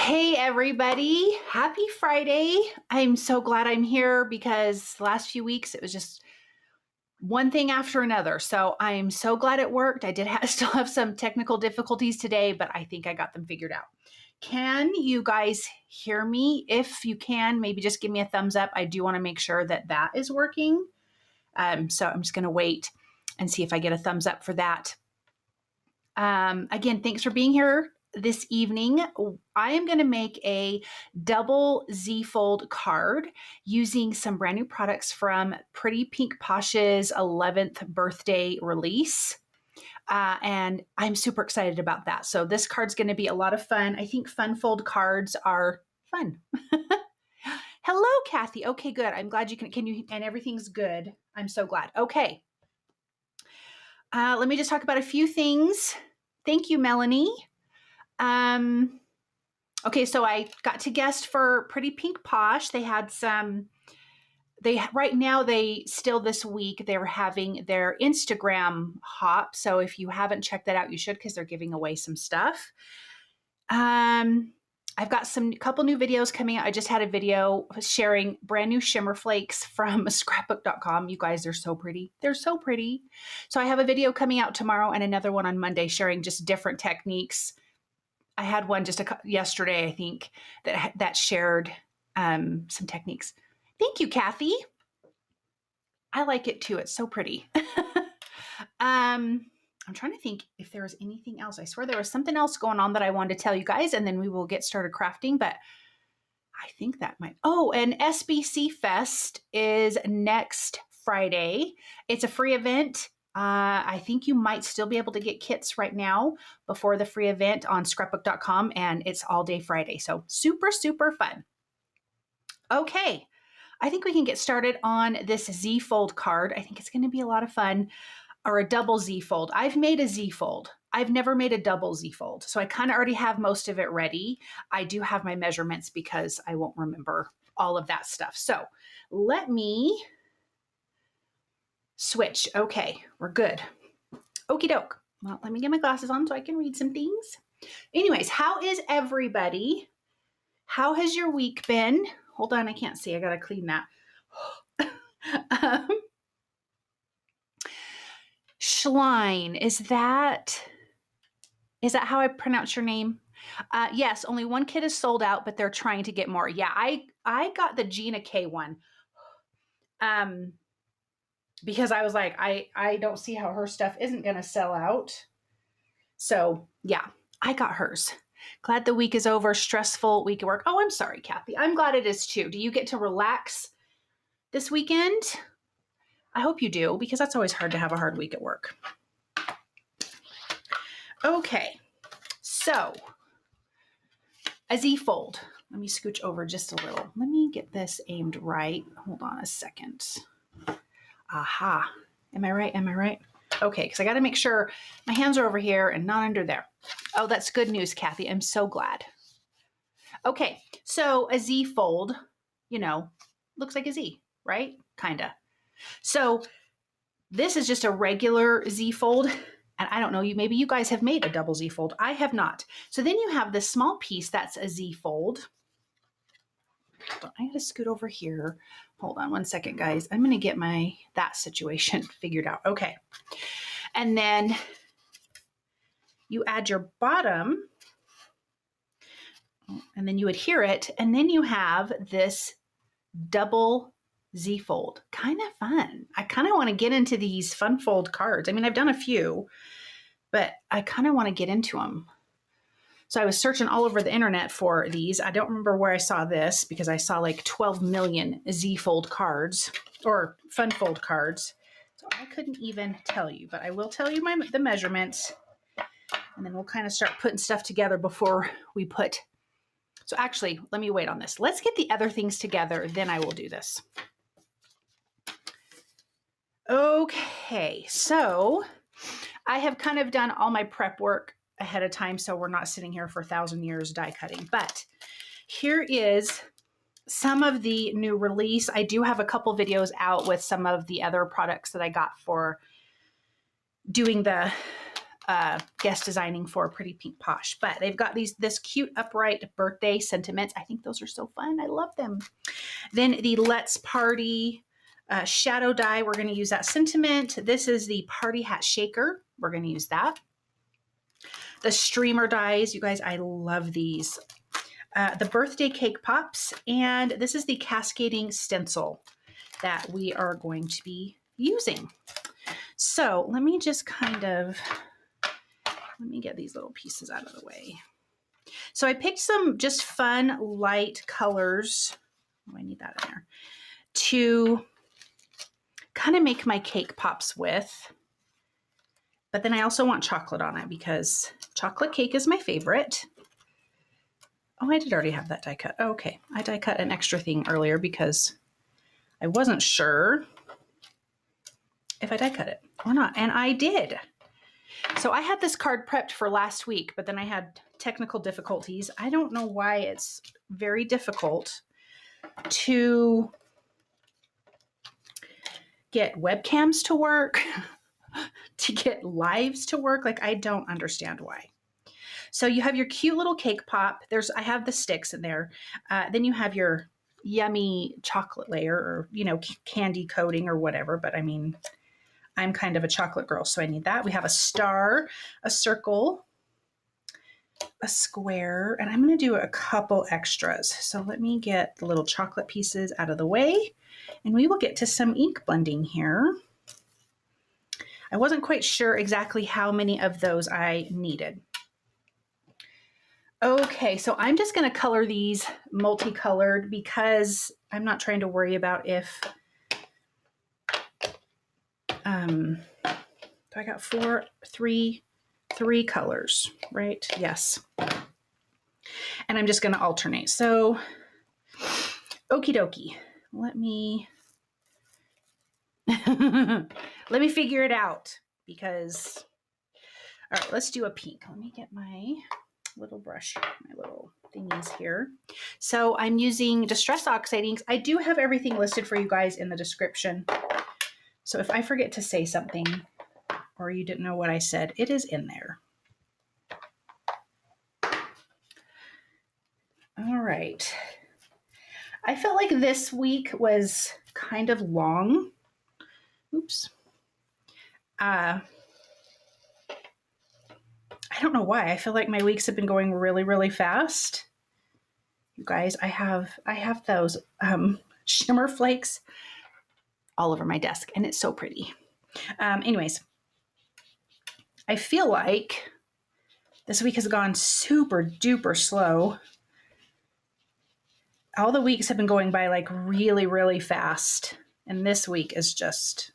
Hey everybody, happy Friday. I'm so glad I'm here because the last few weeks it was just one thing after another. So I'm so glad it worked. I did still have some technical difficulties today, but I think I got them figured out. Can you guys hear me? If you can, maybe just give me a thumbs up. I do want to make sure that that is working. So I'm just going to wait and see if I get a thumbs up for that. Again, thanks for being here this evening. I am going to make a double Z-fold card using some brand new products from Pretty Pink Posh's 11th birthday release. And I'm super excited about that. So this card's going to be a lot of fun. I think fun fold cards are fun. Hello, Kathy. Okay, good. I'm glad and everything's good. I'm so glad. Okay. Let me just talk about a few things. Thank you, Melanie. Okay, so I got to guest for Pretty Pink Posh. They had right now still this week, they were having their Instagram hop. So if you haven't checked that out, you should, because they're giving away some stuff. I've got couple new videos coming out. I just had a video sharing brand new shimmer flakes from scrapbook.com. You guys are so pretty. They're so pretty. So I have a video coming out tomorrow and another one on Monday sharing just different techniques. I had one just yesterday, I think, that shared some techniques. Thank you, Kathy. I like it too. It's so pretty. I'm trying to think if there was anything else. I swear there was something else going on that I wanted to tell you guys, and then we will get started crafting, but I think that might. Oh, and SBC Fest is next Friday. It's a free event. I think you might still be able to get kits right now before the free event on scrapbook.com, and it's all day Friday. So super, super fun. Okay. I think we can get started on this Z-fold card. I think it's going to be a lot of fun. Or a double Z-fold. I've made a Z-fold. I've never made a double Z-fold. So I kind of already have most of it ready. I do have my measurements because I won't remember all of that stuff. So let me switch. Okay, we're good. Okie doke. Well, let me get my glasses on so I can read some things. Anyways, how is everybody? How has your week been? Hold on, I can't see. I got to clean that. Schlein, is that how I pronounce your name? Yes, only one kit is sold out, but they're trying to get more. Yeah, I got the Gina K one. Because I was like, I don't see how her stuff isn't going to sell out. So yeah, I got hers. Glad the week is over. Stressful week at work. Oh, I'm sorry, Kathy. I'm glad it is too. Do you get to relax this weekend? I hope you do, because that's always hard to have a hard week at work. Okay, so a Z-fold. Let me scooch over just a little. Let me get this aimed right. Hold on a second. Aha. Am I right? Am I right? Okay, because I got to make sure my hands are over here and not under there. Oh, that's good news, Kathy. I'm so glad. Okay, so a Z-fold, looks like a Z, right? Kinda. So this is just a regular Z-fold. And I don't know, maybe you guys have made a double Z-fold. I have not. So then you have this small piece that's a Z-fold. I gotta scoot over here. Hold on one second, guys. I'm gonna get that situation figured out. Okay. And then you add your bottom, and then you adhere it, and then you have this double Z-fold. Kind of fun. I kind of want to get into these fun fold cards. I mean, I've done a few, but I kind of want to get into them. So I was searching all over the internet for these. I don't remember where I saw this because I saw like 12 million Z-fold cards or fun fold cards. So I couldn't even tell you, but I will tell you the measurements, and then we'll kind of start putting stuff together before we put. So actually, let me wait on this. Let's get the other things together, then I will do this. Okay, so I have kind of done all my prep work ahead of time, so we're not sitting here for 1,000 years die cutting. But here is some of the new release. I do have a couple videos out with some of the other products that I got for doing the guest designing for Pretty Pink Posh. But they've got this cute upright birthday sentiments. I think those are so fun. I love them. Then the Let's Party shadow die. We're going to use that sentiment. This is the Party Hat Shaker. We're going to use that. The streamer dies. You guys, I love these. The birthday cake pops. And this is the Cascading stencil that we are going to be using. So let me just let me get these little pieces out of the way. So I picked some just fun, light colors. Oh, I need that in there. To kind of make my cake pops with. But then I also want chocolate on it because chocolate cake is my favorite. Oh, I did already have that die cut. Oh, okay. I die cut an extra thing earlier because I wasn't sure if I die cut it or not. And I did. So I had this card prepped for last week, but then I had technical difficulties. I don't know why it's very difficult to get webcams to work, to get lives to work. Like, I don't understand why. So you have your cute little cake pop. I have the sticks in there. Then you have your yummy chocolate layer or, candy coating or whatever. But I mean, I'm kind of a chocolate girl, so I need that. We have a star, a circle, a square, and I'm going to do a couple extras. So let me get the little chocolate pieces out of the way, and we will get to some ink blending here. I wasn't quite sure exactly how many of those I needed. Okay, so I'm just going to color these multicolored because I'm not trying to worry about if, I got three colors, right? Yes. And I'm just going to alternate. So, okie dokie. Let me figure it out because, all right, let's do a pink. Let me get my little brush, my little thingies here. So I'm using Distress Oxide inks. I do have everything listed for you guys in the description. So if I forget to say something or you didn't know what I said, it is in there. All right. I felt like this week was kind of long. Oops. I don't know why. I feel like my weeks have been going really, really fast. You guys, I have those shimmer flakes all over my desk, and it's so pretty. Anyways, I feel like this week has gone super duper slow. All the weeks have been going by like really, really fast, and this week is just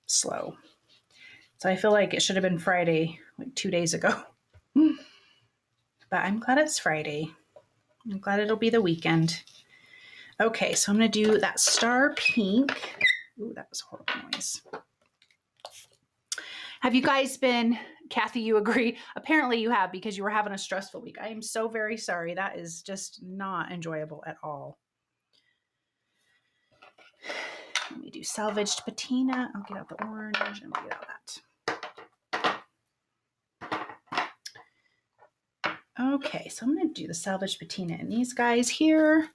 slow. So I feel like it should have been Friday like 2 days ago. But I'm glad it's Friday. I'm glad it'll be the weekend. Okay, so I'm going to do that star pink. Ooh, that was a horrible noise. Have you guys been, Kathy, you agree? Apparently you have because you were having a stressful week. I am so very sorry. That is just not enjoyable at all. Let me do salvaged patina. I'll get out the orange and we'll get out that. Okay, so I'm going to do the salvaged patina in these guys here.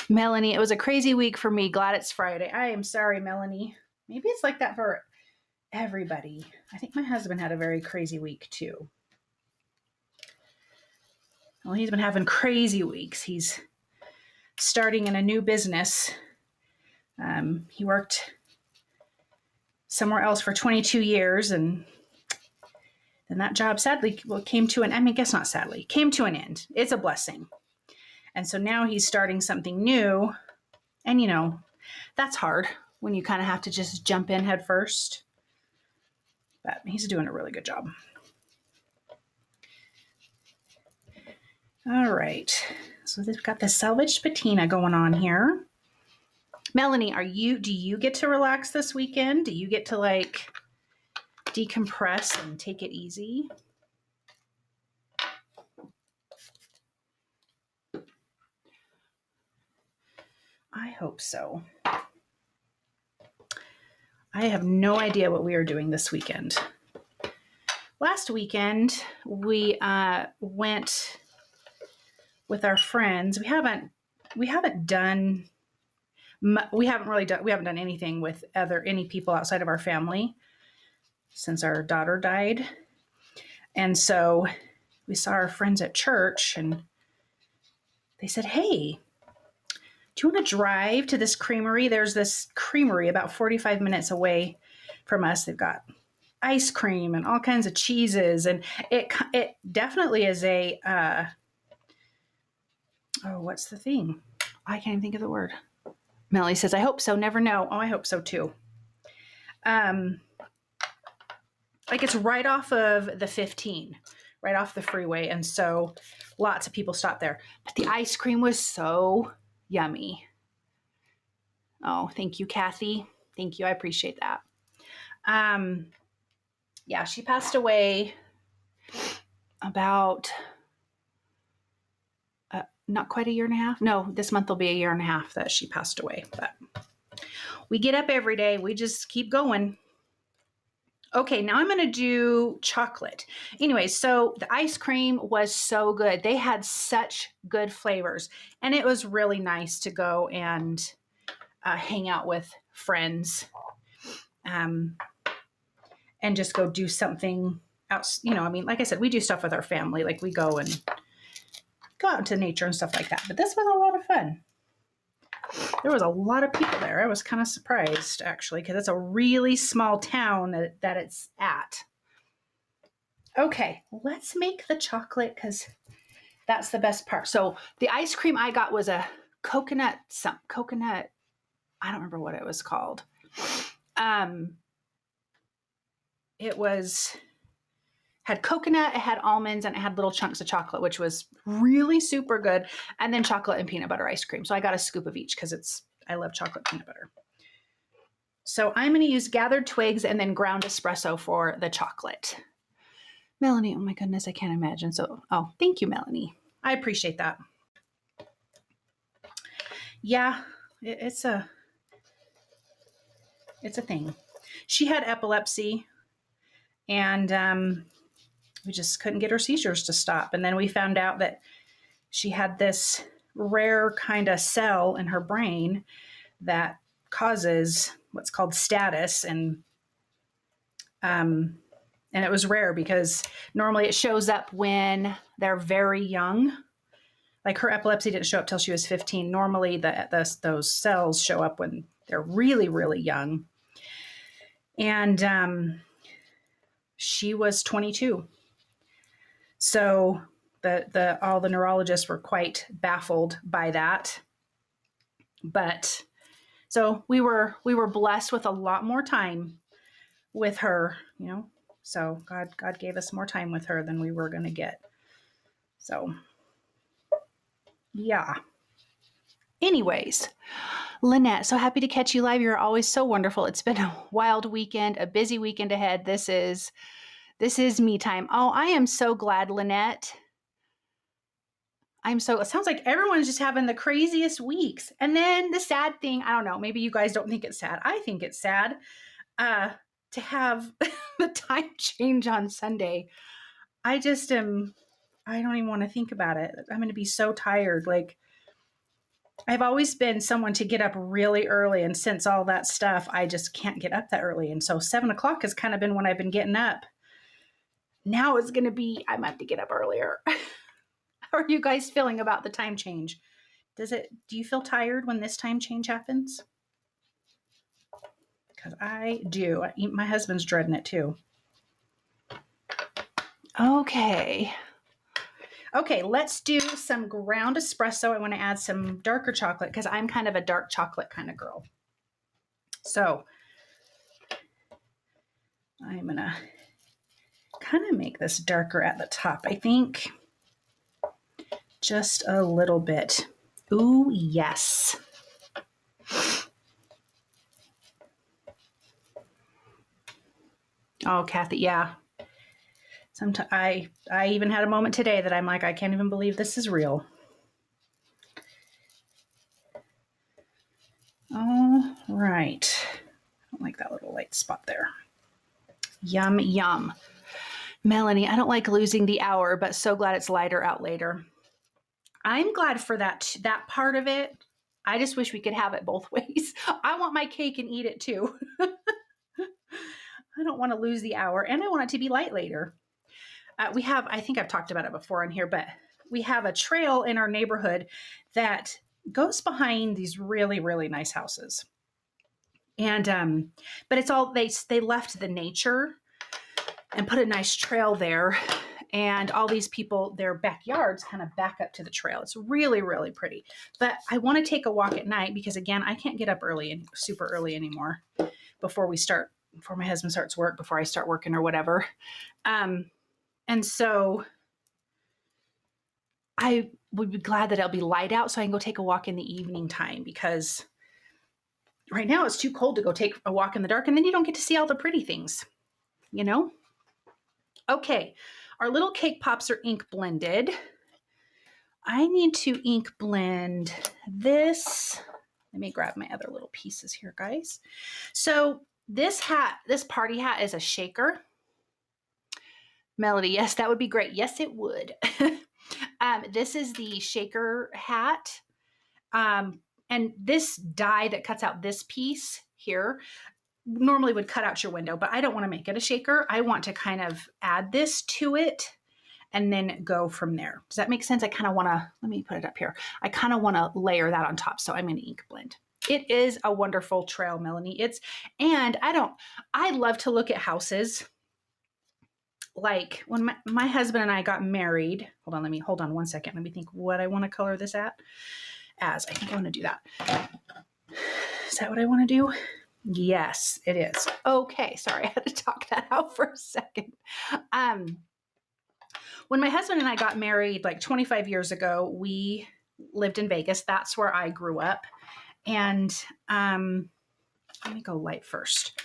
Melanie, it was a crazy week for me. Glad it's Friday. I am sorry, Melanie. Maybe it's like that for everybody. I think my husband had a very crazy week too. Well, he's been having crazy weeks. He's starting in a new business. He worked somewhere else for 22 years and then that job sadly came to an end. I guess not sadly, came to an end. It's a blessing. And so now he's starting something new. And that's hard when you kind of have to just jump in head first. But he's doing a really good job. All right. So they've got the salvaged patina going on here. Melanie, do you get to relax this weekend? Do you get to like decompress and take it easy? I hope so. I have no idea what we are doing this weekend. last weekend we went with our friends. We haven't done anything with any people outside of our family since our daughter died. And so we saw our friends at church and they said, "Hey, do you want to drive to this creamery? There's this creamery about 45 minutes away from us. They've got ice cream and all kinds of cheeses." And it definitely is a, what's the thing? I can't even think of the word. Melanie says, "I hope so. Never know." Oh, I hope so too. Like it's right off of the 15, right off the freeway. And so lots of people stop there. But the ice cream was so yummy. Oh, thank you, Kathy. Thank you. I appreciate that. Yeah, she passed away about not quite a year and a half. No, this month will be a year and a half that she passed away. But we get up every day. We just keep going. Okay, now I'm going to do chocolate. Anyway, so the ice cream was so good. They had such good flavors. And it was really nice to go and hang out with friends and just go do something else. You know, I mean, like I said, we do stuff with our family. Like we go out into nature and stuff like that. But this was a lot of fun. There was a lot of people there. I was kind of surprised, actually, because it's a really small town that it's at. Okay, let's make the chocolate because that's the best part. So the ice cream I got was a coconut, I don't remember what it was called. It had coconut, it had almonds, and it had little chunks of chocolate, which was really super good. And then chocolate and peanut butter ice cream. So I got a scoop of each because I love chocolate peanut butter. So I'm going to use gathered twigs and then ground espresso for the chocolate. Melanie, oh my goodness, I can't imagine. So, oh, thank you, Melanie. I appreciate that. Yeah, it's a thing. She had epilepsy and we just couldn't get her seizures to stop. And then we found out that she had this rare kind of cell in her brain that causes what's called status. And it was rare because normally it shows up when they're very young. Like her epilepsy didn't show up till she was 15. Normally those cells show up when they're really, really young. And she was 22. So all the neurologists were quite baffled by that. But so we were blessed with a lot more time with her, you know. So God gave us more time with her than we were going to get. So yeah. Anyways, Lynette, so happy to catch you live. You're always so wonderful. It's been a wild weekend, a busy weekend ahead. This is me time. Oh, I am so glad, Lynette. It sounds like everyone's just having the craziest weeks. And then the sad thing, I don't know, maybe you guys don't think it's sad. I think it's sad to have the time change on Sunday. I don't even want to think about it. I'm going to be so tired. Like, I've always been someone to get up really early. And since all that stuff, I just can't get up that early. And so 7 o'clock has kind of been when I've been getting up. Now it's going to be, I might have to get up earlier. How are you guys feeling about the time change? Do you feel tired when this time change happens? Because I do. My husband's dreading it too. Okay, let's do some ground espresso. I want to add some darker chocolate because I'm kind of a dark chocolate kind of girl. So I'm going to kind of make this darker at the top, I think. Just a little bit. Ooh, yes. Oh, Kathy, yeah. Sometimes I even had a moment today that I'm like, I can't even believe this is real. All right. I don't like that little light spot there. Yum, yum. Melanie, I don't like losing the hour, but so glad it's lighter out later. I'm glad for that part of it. I just wish we could have it both ways. I want my cake and eat it too. I don't want to lose the hour, and I want it to be light later. We have, I think I've talked about it before on here, but we have a trail in our neighborhood that goes behind these really, really nice houses. And, but it's all, they left the nature and put a nice trail there. And all these people, their backyards kind of back up to the trail. It's really, really pretty. But I want to take a walk at night because, again, I can't get up early and super early anymore before my husband starts work, before I start working or whatever. And so I would be glad that it'll be light out so I can go take a walk in the evening time, because right now it's too cold to go take a walk in the dark, and then you don't get to see all the pretty things, you know? Okay, our little cake pops are ink blended. I need to ink blend this. Let me grab my other little pieces here, guys. So this party hat is a shaker. Melody, yes, that would be great. Yes, it would. This is the shaker hat. And this die that cuts out this piece here normally would cut out your window, but I don't want to make it a shaker. I want to kind of add this to it and then go from there. Does that make sense? I kind of want to, let me put it up here. I kind of want to layer that on top. So I'm going to ink blend. It is a wonderful trail, Melanie. I love to look at houses. Like when my husband and I got married, hold on one second. Let me think what I want to color this as. I think I want to do that. Is that what I want to do? Yes, it is. Okay. Sorry. I had to talk that out for a second. When my husband and I got married, like 25 years ago, we lived in Vegas. That's where I grew up. And, let me go light first.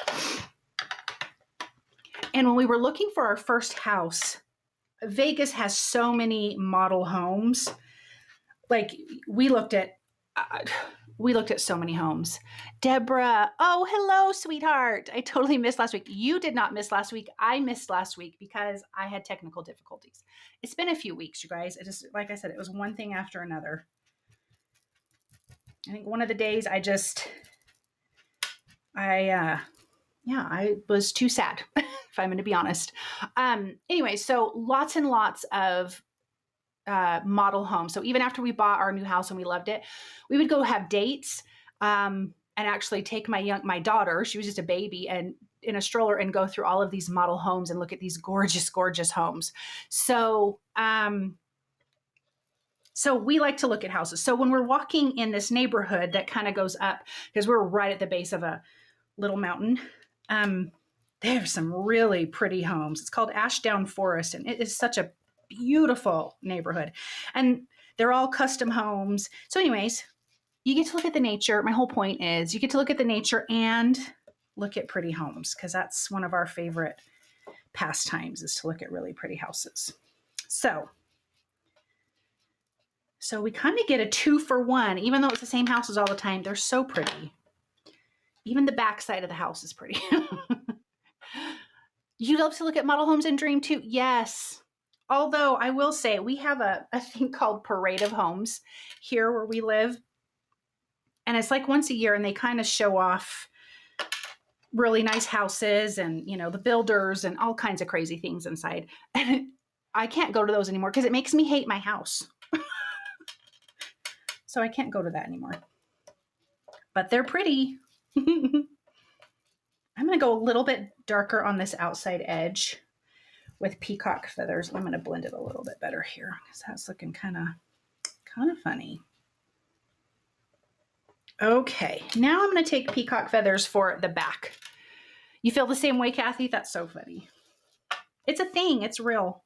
And when we were looking for our first house, Vegas has so many model homes. Like we looked at so many homes. Deborah, oh, hello, sweetheart. I totally missed last week. You did not miss last week. I missed last week because I had technical difficulties. It's been a few weeks, you guys. It just, like I said, it was one thing after another. I think one of the days I was too sad, if I'm going to be honest. Anyway, so lots and lots of model homes. So even after we bought our new house and we loved it, we would go have dates and actually take my daughter, she was just a baby, and in a stroller and go through all of these model homes and look at these gorgeous, gorgeous homes. So we like to look at houses. So when we're walking in this neighborhood that kind of goes up, because we're right at the base of a little mountain, there's some really pretty homes. It's called Ashdown Forest, and it is such a beautiful neighborhood. And they're all custom homes. So anyways, you get to look at the nature. My whole point is you get to look at the nature and look at pretty homes, because that's one of our favorite pastimes, is to look at really pretty houses. So we kind of get a 2-for-1, even though it's the same houses all the time. They're so pretty. Even the back side of the house is pretty. You love to look at model homes and dream too? Yes. Although I will say we have a thing called Parade of Homes here where we live. And it's like once a year, and they kind of show off really nice houses and, you know, the builders and all kinds of crazy things inside. And I can't go to those anymore because it makes me hate my house. So I can't go to that anymore. But they're pretty. I'm going to go a little bit darker on this outside edge with peacock feathers. I'm going to blend it a little bit better here because that's looking kind of funny. Okay, now I'm going to take peacock feathers for the back. You feel the same way, Kathy? That's so funny. It's a thing. It's real.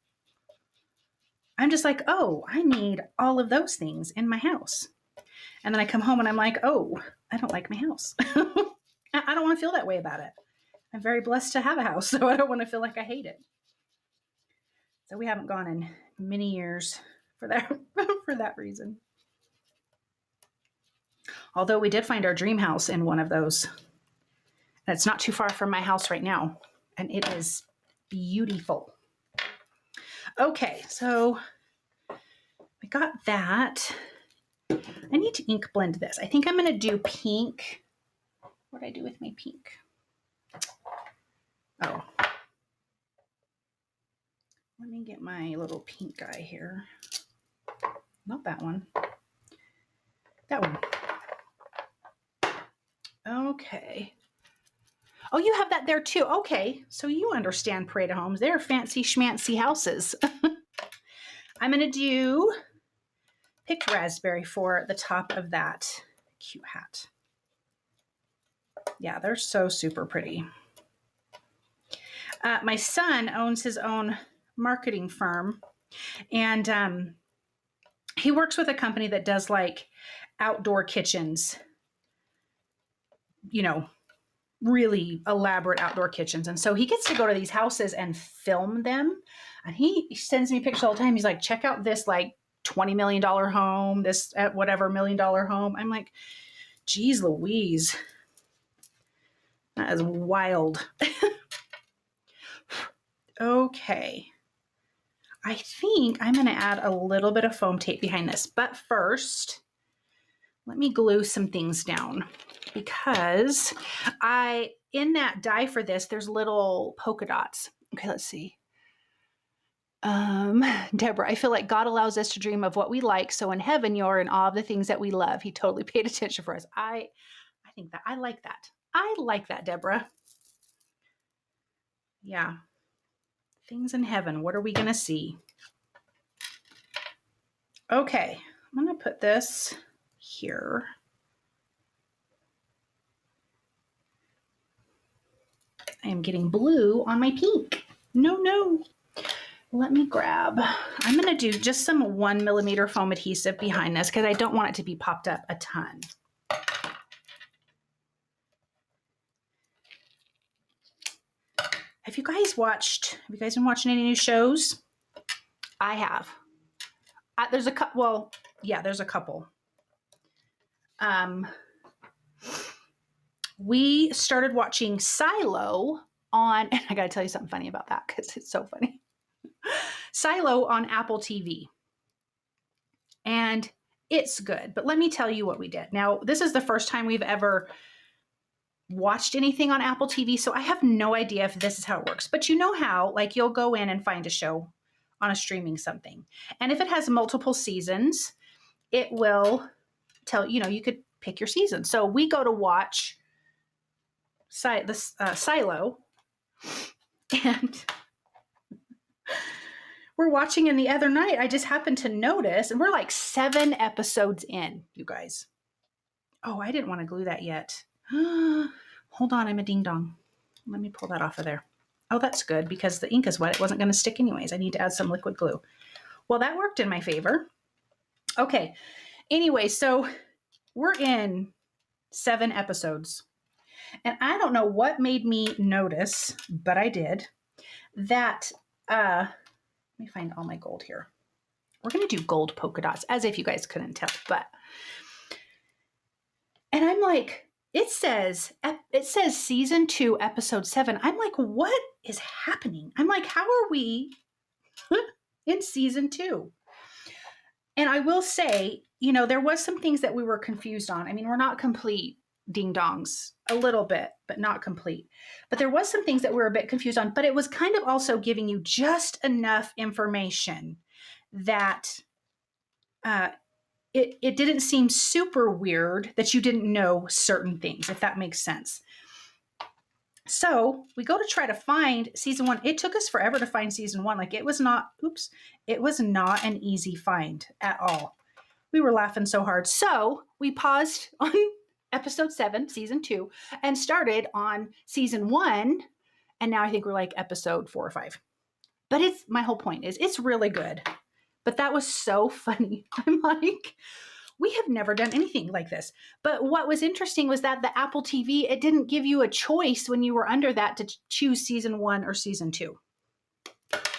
I'm just like, oh, I need all of those things in my house. And then I come home and I'm like, oh, I don't like my house. I don't want to feel that way about it. I'm very blessed to have a house, so I don't want to feel like I hate it. So we haven't gone in many years for that, for that reason. Although we did find our dream house in one of those. And it's not too far from my house right now. And it is beautiful. Okay, so I got that. I need to ink blend this. I think I'm going to do pink. What did I do with my pink? Oh. Let me get my little pink guy here. Not that one. That one. Okay. Oh, you have that there too. Okay. So you understand Parade of Homes. They're fancy schmancy houses. I'm going to do picked raspberry for the top of that cute hat. Yeah, they're so super pretty. My son owns his own marketing firm, and he works with a company that does like outdoor kitchens, you know, really elaborate outdoor kitchens. And so he gets to go to these houses and film them. And he sends me pictures all the time. He's like, check out this like $20 million home, this whatever $1 million home. I'm like, geez Louise. That is wild. Okay. I think I'm going to add a little bit of foam tape behind this. But first, let me glue some things down because in that die for this, there's little polka dots. Okay, let's see. Deborah, I feel like God allows us to dream of what we like. So in heaven, you're in awe of the things that we love. He totally paid attention for us. I think that I like that. I like that, Deborah. Yeah. Things in heaven. What are we going to see? Okay. I'm going to put this here. I am getting blue on my pink. No. Let me grab, I'm going to do just some 1mm foam adhesive behind this because I don't want it to be popped up a ton. Have you guys been watching any new shows? I have. There's a couple, well, yeah, there's a couple. We started watching Silo on, and I got to tell you something funny about that because it's so funny. Silo on Apple TV. And it's good, but let me tell you what we did. Now, this is the first time we've ever watched anything on Apple TV, so I have no idea if this is how it works. But you know how, like, you'll go in and find a show on a streaming something. And if it has multiple seasons, it will tell, you could pick your season. So we go to watch Silo, and we're watching, and the other night I just happened to notice, and we're like 7 episodes in, you guys. Oh, I didn't want to glue that yet. Hold on, I'm a ding dong. Let me pull that off of there. Oh, that's good because the ink is wet. It wasn't going to stick anyways. I need to add some liquid glue. Well, that worked in my favor. Okay. Anyway, so we're in 7 episodes. And I don't know what made me notice, but I did, that, let me find all my gold here. We're going to do gold polka dots, as if you guys couldn't tell, and I'm like, it says season 2, episode 7. I'm like, what is happening? I'm like, how are we in season 2? And I will say, there was some things that we were confused on. I mean, we're not complete ding dongs, a little bit, but not complete. But there was some things that we were a bit confused on, but it was kind of also giving you just enough information that it didn't seem super weird that you didn't know certain things, if that makes sense. So we go to try to find season 1. It took us forever to find season 1. Like, it was not an easy find at all. We were laughing so hard. So we paused on episode 7, season 2, and started on season 1. And now I think we're like episode 4 or 5. But my whole point is it's really good. But that was so funny. I'm like, we have never done anything like this. But what was interesting was that the Apple TV, it didn't give you a choice when you were under that to choose season 1 or season 2.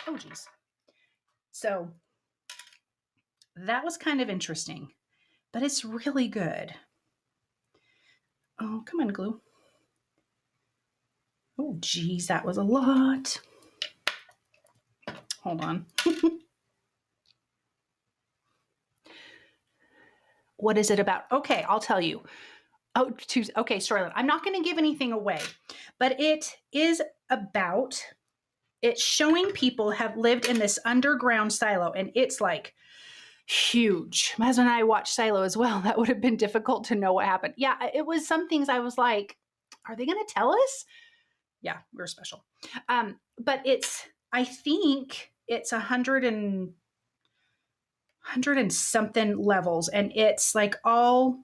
Oh, geez. So that was kind of interesting, but it's really good. Oh, come on, glue. Oh, geez, that was a lot. Hold on. What is it about? Okay, I'll tell you. Oh, okay, storyline. I'm not going to give anything away, but it is about, it's showing people have lived in this underground silo, and it's like huge. My husband and I watched Silo as well. That would have been difficult to know what happened. Yeah, it was some things I was like, are they going to tell us? Yeah, we're special. But I think it's 100 and something levels, and it's like all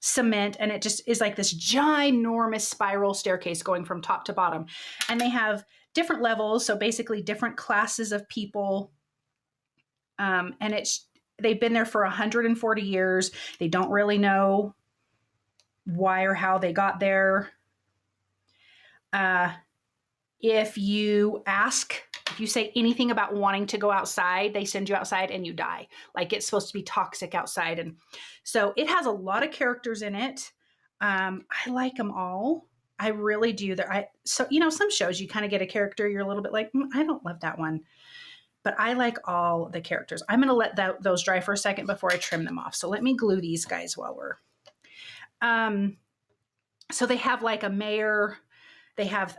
cement, and it just is like this ginormous spiral staircase going from top to bottom. And they have different levels, so basically different classes of people. And they've been there for 140 years. They don't really know why or how they got there. If you say anything about wanting to go outside, they send you outside and you die. Like, it's supposed to be toxic outside. And so it has a lot of characters in it. I like them all. I really do. So, some shows you kind of get a character, you're a little bit like, I don't love that one. But I like all the characters. I'm going to let those dry for a second before I trim them off. So let me glue these guys while we're... So they have like a mayor. They have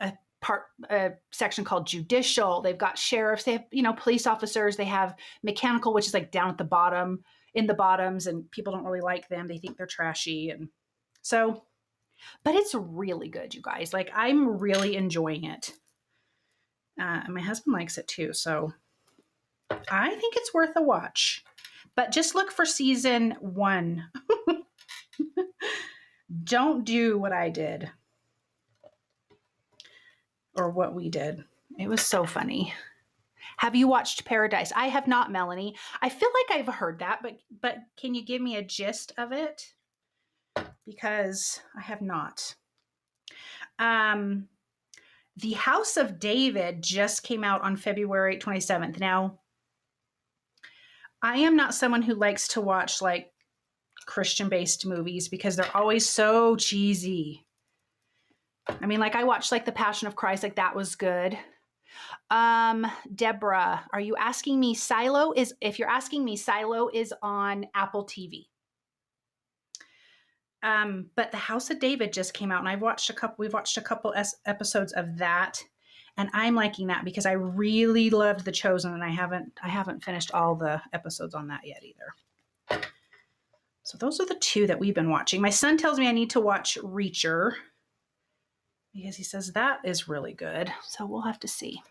a section called judicial. They've got sheriffs. They have, police officers. They have mechanical, which is like down at the bottom, in the bottoms, and people don't really like them. They think they're trashy. And so, but it's really good, you guys. Like, I'm really enjoying it. And my husband likes it too. So I think it's worth a watch, but just look for season 1. Don't do what I did or what we did. It was so funny. Have you watched Paradise? I have not, Melanie. I feel like I've heard that, but can you give me a gist of it? Because I have not. The House of David just came out on February 27th. Now, I am not someone who likes to watch like Christian-based movies because they're always so cheesy. I mean, like, I watched like The Passion of Christ, like that was good. Deborah, are you asking me if you're asking me, Silo is on Apple TV. But The House of David just came out, and we've watched a couple episodes of that, and I'm liking that because I really loved The Chosen, and I haven't finished all the episodes on that yet either. So those are the 2 that we've been watching. My son tells me I need to watch Reacher because he says that is really good. So we'll have to see.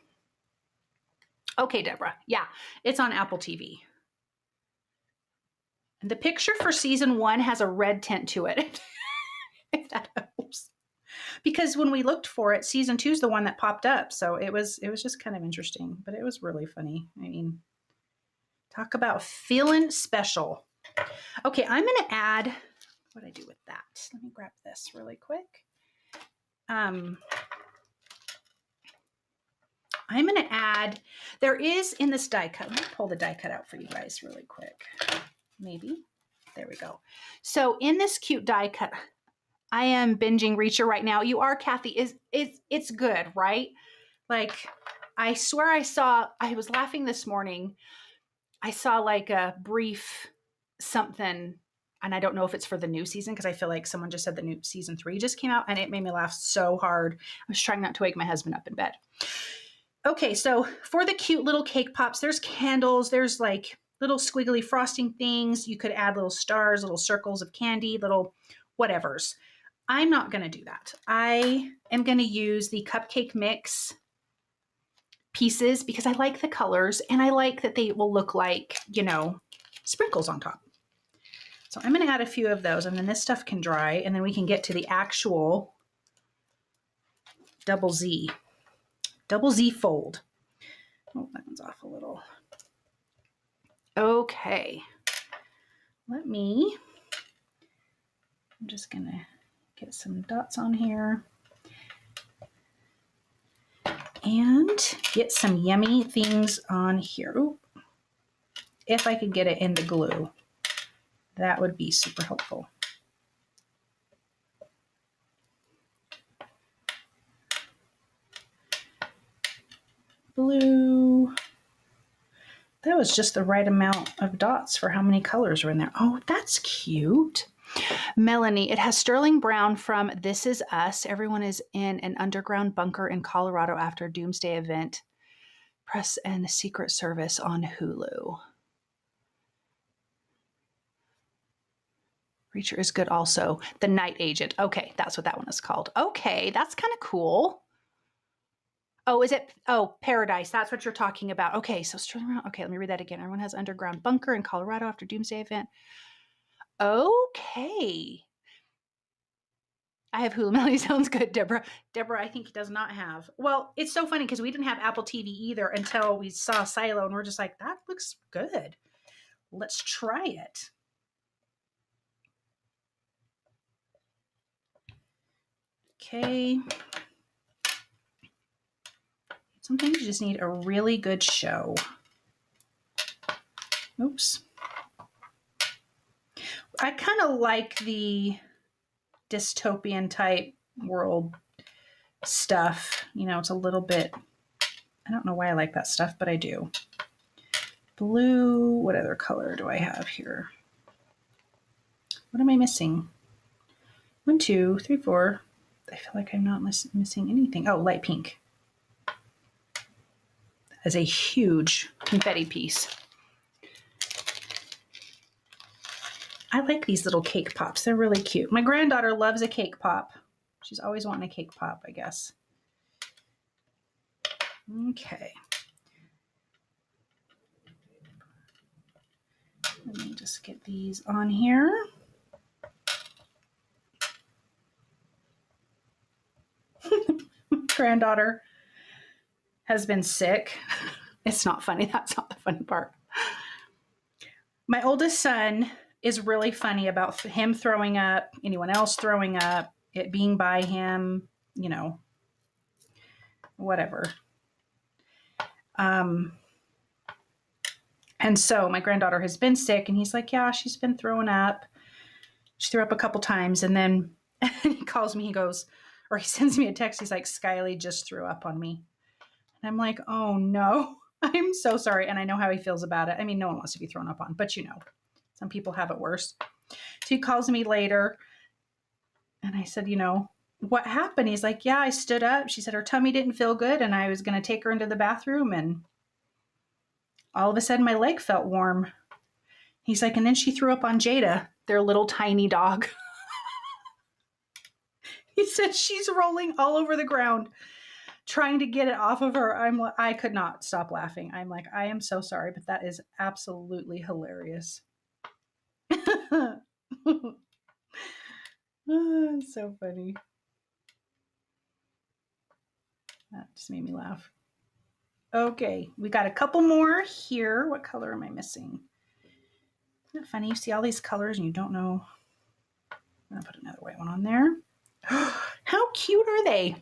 Okay, Deborah. Yeah, it's on Apple TV. And the picture for season 1 has a red tint to it. If that helps. Because when we looked for it, season 2 is the one that popped up. So it was just kind of interesting, but it was really funny. I mean, talk about feeling special. Okay, I'm going to add, what do I do with that? Let me grab this really quick. I'm going to add, there is in this die cut, let me pull the die cut out for you guys really quick. Maybe. There we go. So in this cute die cut, I am binging Reacher right now. You are, Kathy. It's good, right? Like, I swear I was laughing this morning. I saw like a brief something, and I don't know if it's for the new season because I feel like someone just said the new season 3 just came out, and it made me laugh so hard. I was trying not to wake my husband up in bed. Okay, so for the cute little cake pops, there's candles, there's like little squiggly frosting things. You could add little stars, little circles of candy, little whatevers. I'm not going to do that. I am going to use the cupcake mix pieces because I like the colors and I like that they will look like, sprinkles on top. So I'm going to add a few of those, and then this stuff can dry, and then we can get to the actual double Z fold. Oh, that one's off a little. Okay. I'm just going to get some dots on here and get some yummy things on here. Ooh. If I could get it in the glue, that would be super helpful. Blue. That was just the right amount of dots for how many colors were in there. Oh, that's cute. Melanie, it has sterling brown from This Is Us. Everyone is in an underground bunker in Colorado after a doomsday event. Press and Secret Service on Hulu. Reacher is good also. The Night Agent. Okay, that's what that one is called. Okay, that's kind of cool. Oh, is it? Oh, Paradise. That's what you're talking about. Okay, so sterling brown. Okay, let me read that again. Everyone has underground bunker in Colorado after doomsday event. Okay. I have Hulu. Melanie sounds good, Deborah. Deborah, I think does not have. Well, it's so funny because we didn't have Apple TV either until we saw Silo, and we're just like, that looks good. Let's try it. Okay. Sometimes you just need a really good show. Oops. I kind of like the dystopian type world stuff. You know, it's a little bit, I don't know why I like that stuff, but I do. Blue, what other color do I have here? What am I missing? 1, 2, 3, 4. I feel like I'm not missing anything. Oh, light pink. As a huge confetti piece. I like these little cake pops. They're really cute. My granddaughter loves a cake pop. She's always wanting a cake pop, I guess. Okay. Let me just get these on here. Granddaughter has been sick. It's not funny. That's not the funny part. My oldest son is really funny about him throwing up, anyone else throwing up, it being by him, you know, whatever. And so my granddaughter has been sick, and he's like, yeah, she's been throwing up. She threw up a couple times, and then he calls me, he goes, or he sends me a text. He's like, Skyly just threw up on me. And I'm like, oh no, I'm so sorry. And I know how he feels about it. I mean, no one wants to be thrown up on, but you know, some people have it worse. So he calls me later, and I said, you know, what happened? He's like, yeah, I stood up. She said her tummy didn't feel good, and I was going to take her into the bathroom, and all of a sudden my leg felt warm. He's like, and then she threw up on Jada, their little tiny dog. He said she's rolling all over the ground trying to get it off of her. I could not stop laughing. I'm like, I am so sorry, but that is absolutely hilarious. It's so funny. That just made me laugh. Okay, we got a couple more here. What color am I missing? Isn't it funny? You see all these colors and you don't know. I'm gonna put another white one on there. How cute are they?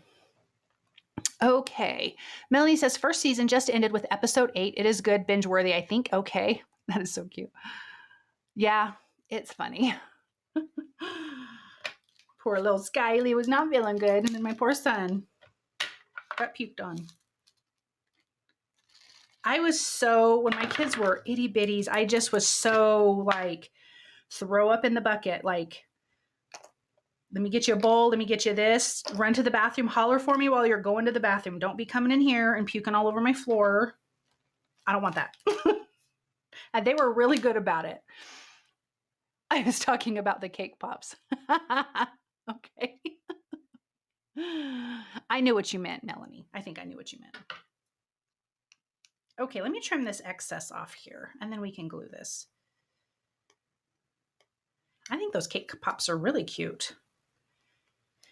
Okay. Melanie says, first season just ended with episode 8. It is good, binge worthy, I think. Okay. That is so cute. Yeah, it's funny. Poor little Skyly was not feeling good. And then my poor son got puked on. I was so, when my kids were itty bitties, I just was so like, throw up in the bucket. Like, let me get you a bowl. Let me get you this. Run to the bathroom. Holler for me while you're going to the bathroom. Don't be coming in here and puking all over my floor. I don't want that. And they were really good about it. I was talking about the cake pops. Okay. I knew what you meant, Melanie. I think I knew what you meant. Okay, let me trim this excess off here, and then we can glue this. I think those cake pops are really cute.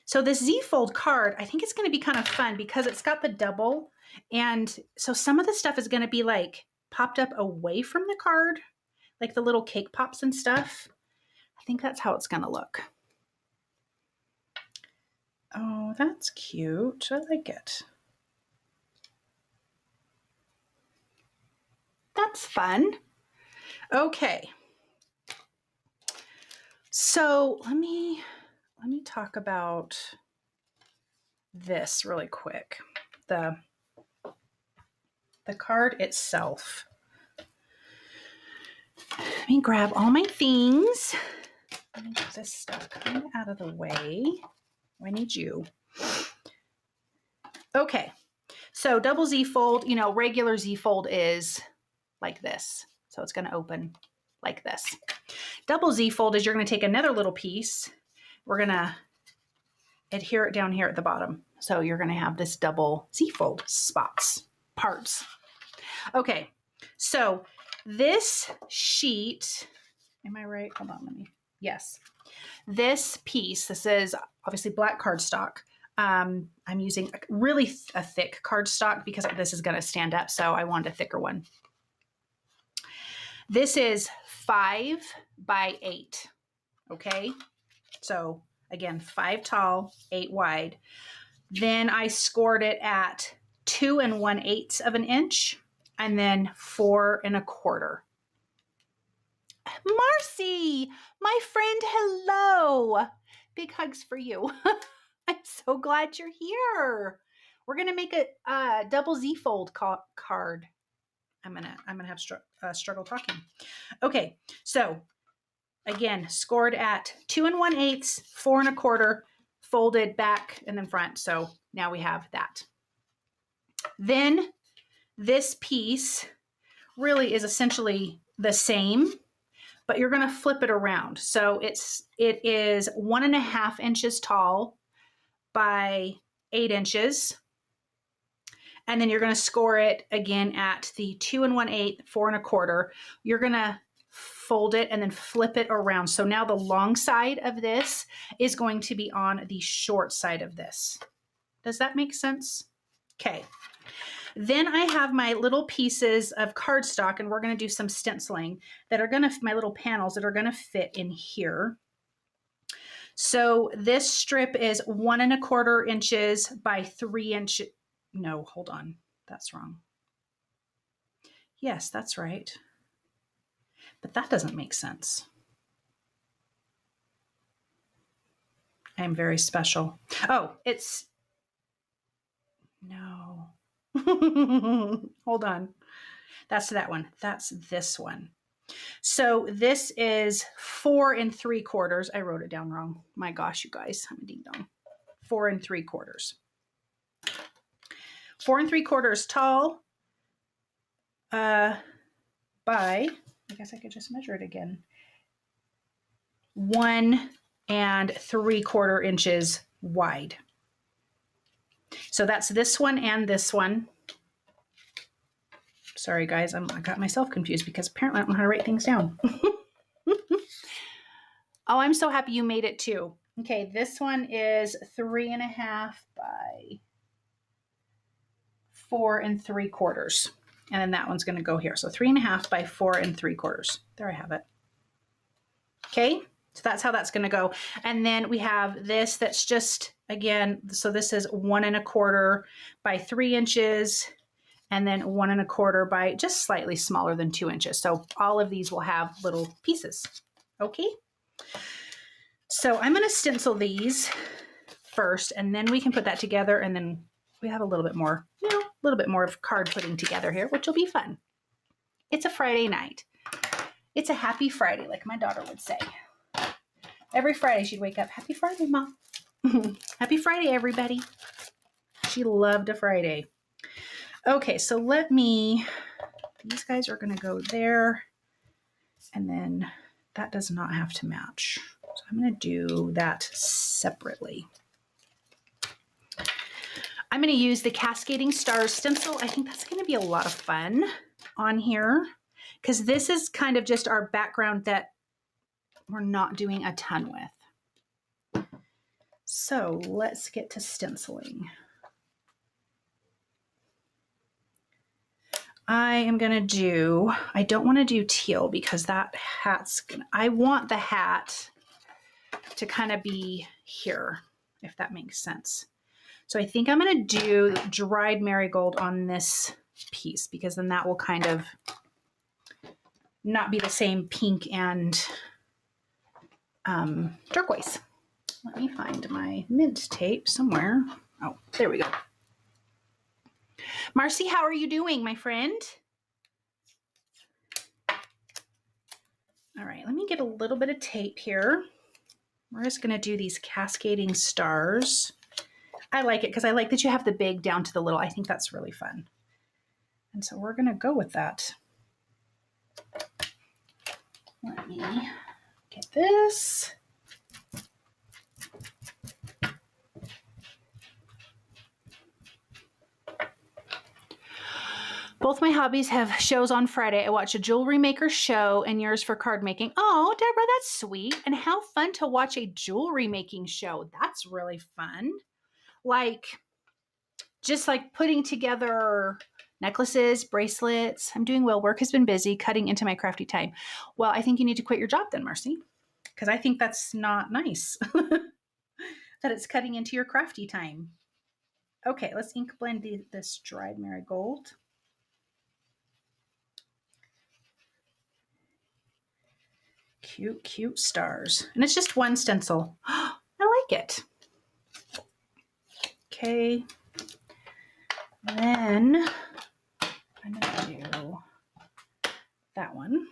So this Z-fold card, I think it's going to be kind of fun because it's got the double. And so some of the stuff is going to be like popped up away from the card, like the little cake pops and stuff. I think that's how it's going to look. Oh, that's cute. I like it. That's fun. Okay. So let me talk about this really quick. The card itself. Let me grab all my things. Let me get this stuff kind of out of the way. I need you. Okay, so double Z fold, you know, regular Z fold is like this. So it's going to open like this. Double Z fold is you're going to take another little piece. We're going to adhere it down here at the bottom. So you're going to have this double Z fold spots, parts. Okay, so this sheet, am I right? Hold on, let me, yes. This piece, this is obviously black cardstock. I'm using really a thick cardstock because this is going to stand up, so I wanted a thicker one. This is 5 by 8, okay? So again, 5 tall, 8 wide. Then I scored it at 2 1/8 of an inch and then 4 1/4. Marcy, my friend, hello. Big hugs for you. I'm so glad you're here. We're gonna make a double Z fold card. I'm gonna have struggle talking. Okay, so again, scored at 2 1/8, 4 1/4, folded back and then front. So now we have that. Then this piece really is essentially the same, but you're going to flip it around. So it is 1.5 inches tall by 8 inches. And then you're going to score it again at the 2 1/8, 4 1/4. You're going to fold it and then flip it around. So now the long side of this is going to be on the short side of this. Does that make sense? Okay. Then I have my little pieces of cardstock, and we're going to do some stenciling that are going to, my little panels that are going to fit in here. So this strip is 1 1/4 inches by 3 inches. No, hold on. That's wrong. Yes, that's right. But that doesn't make sense. I am very special. Oh, it's, no. Hold on. That's that one. That's this one. So this is 4 3/4. I wrote it down wrong. My gosh, you guys, I'm a ding dong. 4 3/4. 4 3/4 tall by, I guess I could just measure it again. 1 3/4 inches wide. So that's this one and this one. Sorry guys, I got myself confused because apparently I don't know how to write things down. Oh, I'm so happy you made it too. Okay, this one is 3.5 by 4 3/4. And then that one's going to go here. So 3.5 by 4 3/4. There I have it. Okay, so that's how that's going to go. And then we have this that's just, again, so this is 1 1/4 by 3 inches. And then 1 1/4 by just slightly smaller than 2 inches. So all of these will have little pieces. Okay. So I'm going to stencil these first, and then we can put that together, and then we have a little bit more, you know, a little bit more of card putting together here, which will be fun. It's a Friday night. It's a happy Friday, like my daughter would say. Every Friday she'd wake up, happy Friday, Mom. Happy Friday, everybody. She loved a Friday. Okay, so let me, these guys are going to go there, and then that does not have to match. So I'm going to do that separately. I'm going to use the Cascading Stars stencil. I think that's going to be a lot of fun on here because this is kind of just our background that we're not doing a ton with. So let's get to stenciling. I am going to do, I don't want to do teal because that hat's going to, I want the hat to kind of be here, if that makes sense. So I think I'm going to do dried marigold on this piece because then that will kind of not be the same pink and turquoise. Let me find my mint tape somewhere. Oh, there we go. Marcy, how are you doing, my friend? let me get a little bit of tape here. We're just going to do these cascading stars. I like it because I like that you have the big down to the little. I think that's really fun. And so we're going to go with that. Let me get this. Both my hobbies have shows on Friday. I watch a jewelry maker show and yours for card making. Oh, Deborah, that's sweet. And how fun to watch a jewelry making show. That's really fun. Like, just like putting together necklaces, bracelets. I'm doing well. Work has been busy, cutting into my crafty time. Well, I think you need to quit your job then, Marcy, because I think that's not nice that it's cutting into your crafty time. Okay, let's ink blend this dried marigold. Cute, cute stars. And it's just one stencil. I like it. Okay. Then I'm going to do that one.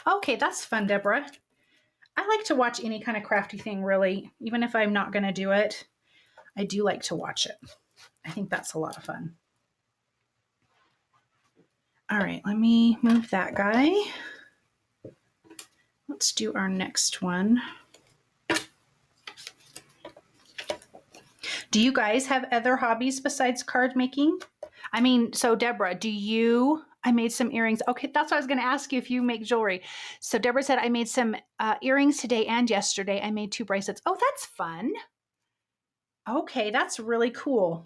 Okay, that's fun, Deborah. I like to watch any kind of crafty thing, really. Even if I'm not going to do it, I do like to watch it. I think that's a lot of fun. All right, let me move that guy. Let's do our next one. Do you guys have other hobbies besides card making? I mean, so Deborah, I made some earrings. Okay, that's what I was going to ask you if you make jewelry. So Deborah said, I made some earrings today and yesterday. I made 2 bracelets. Oh, that's fun. Okay, that's really cool.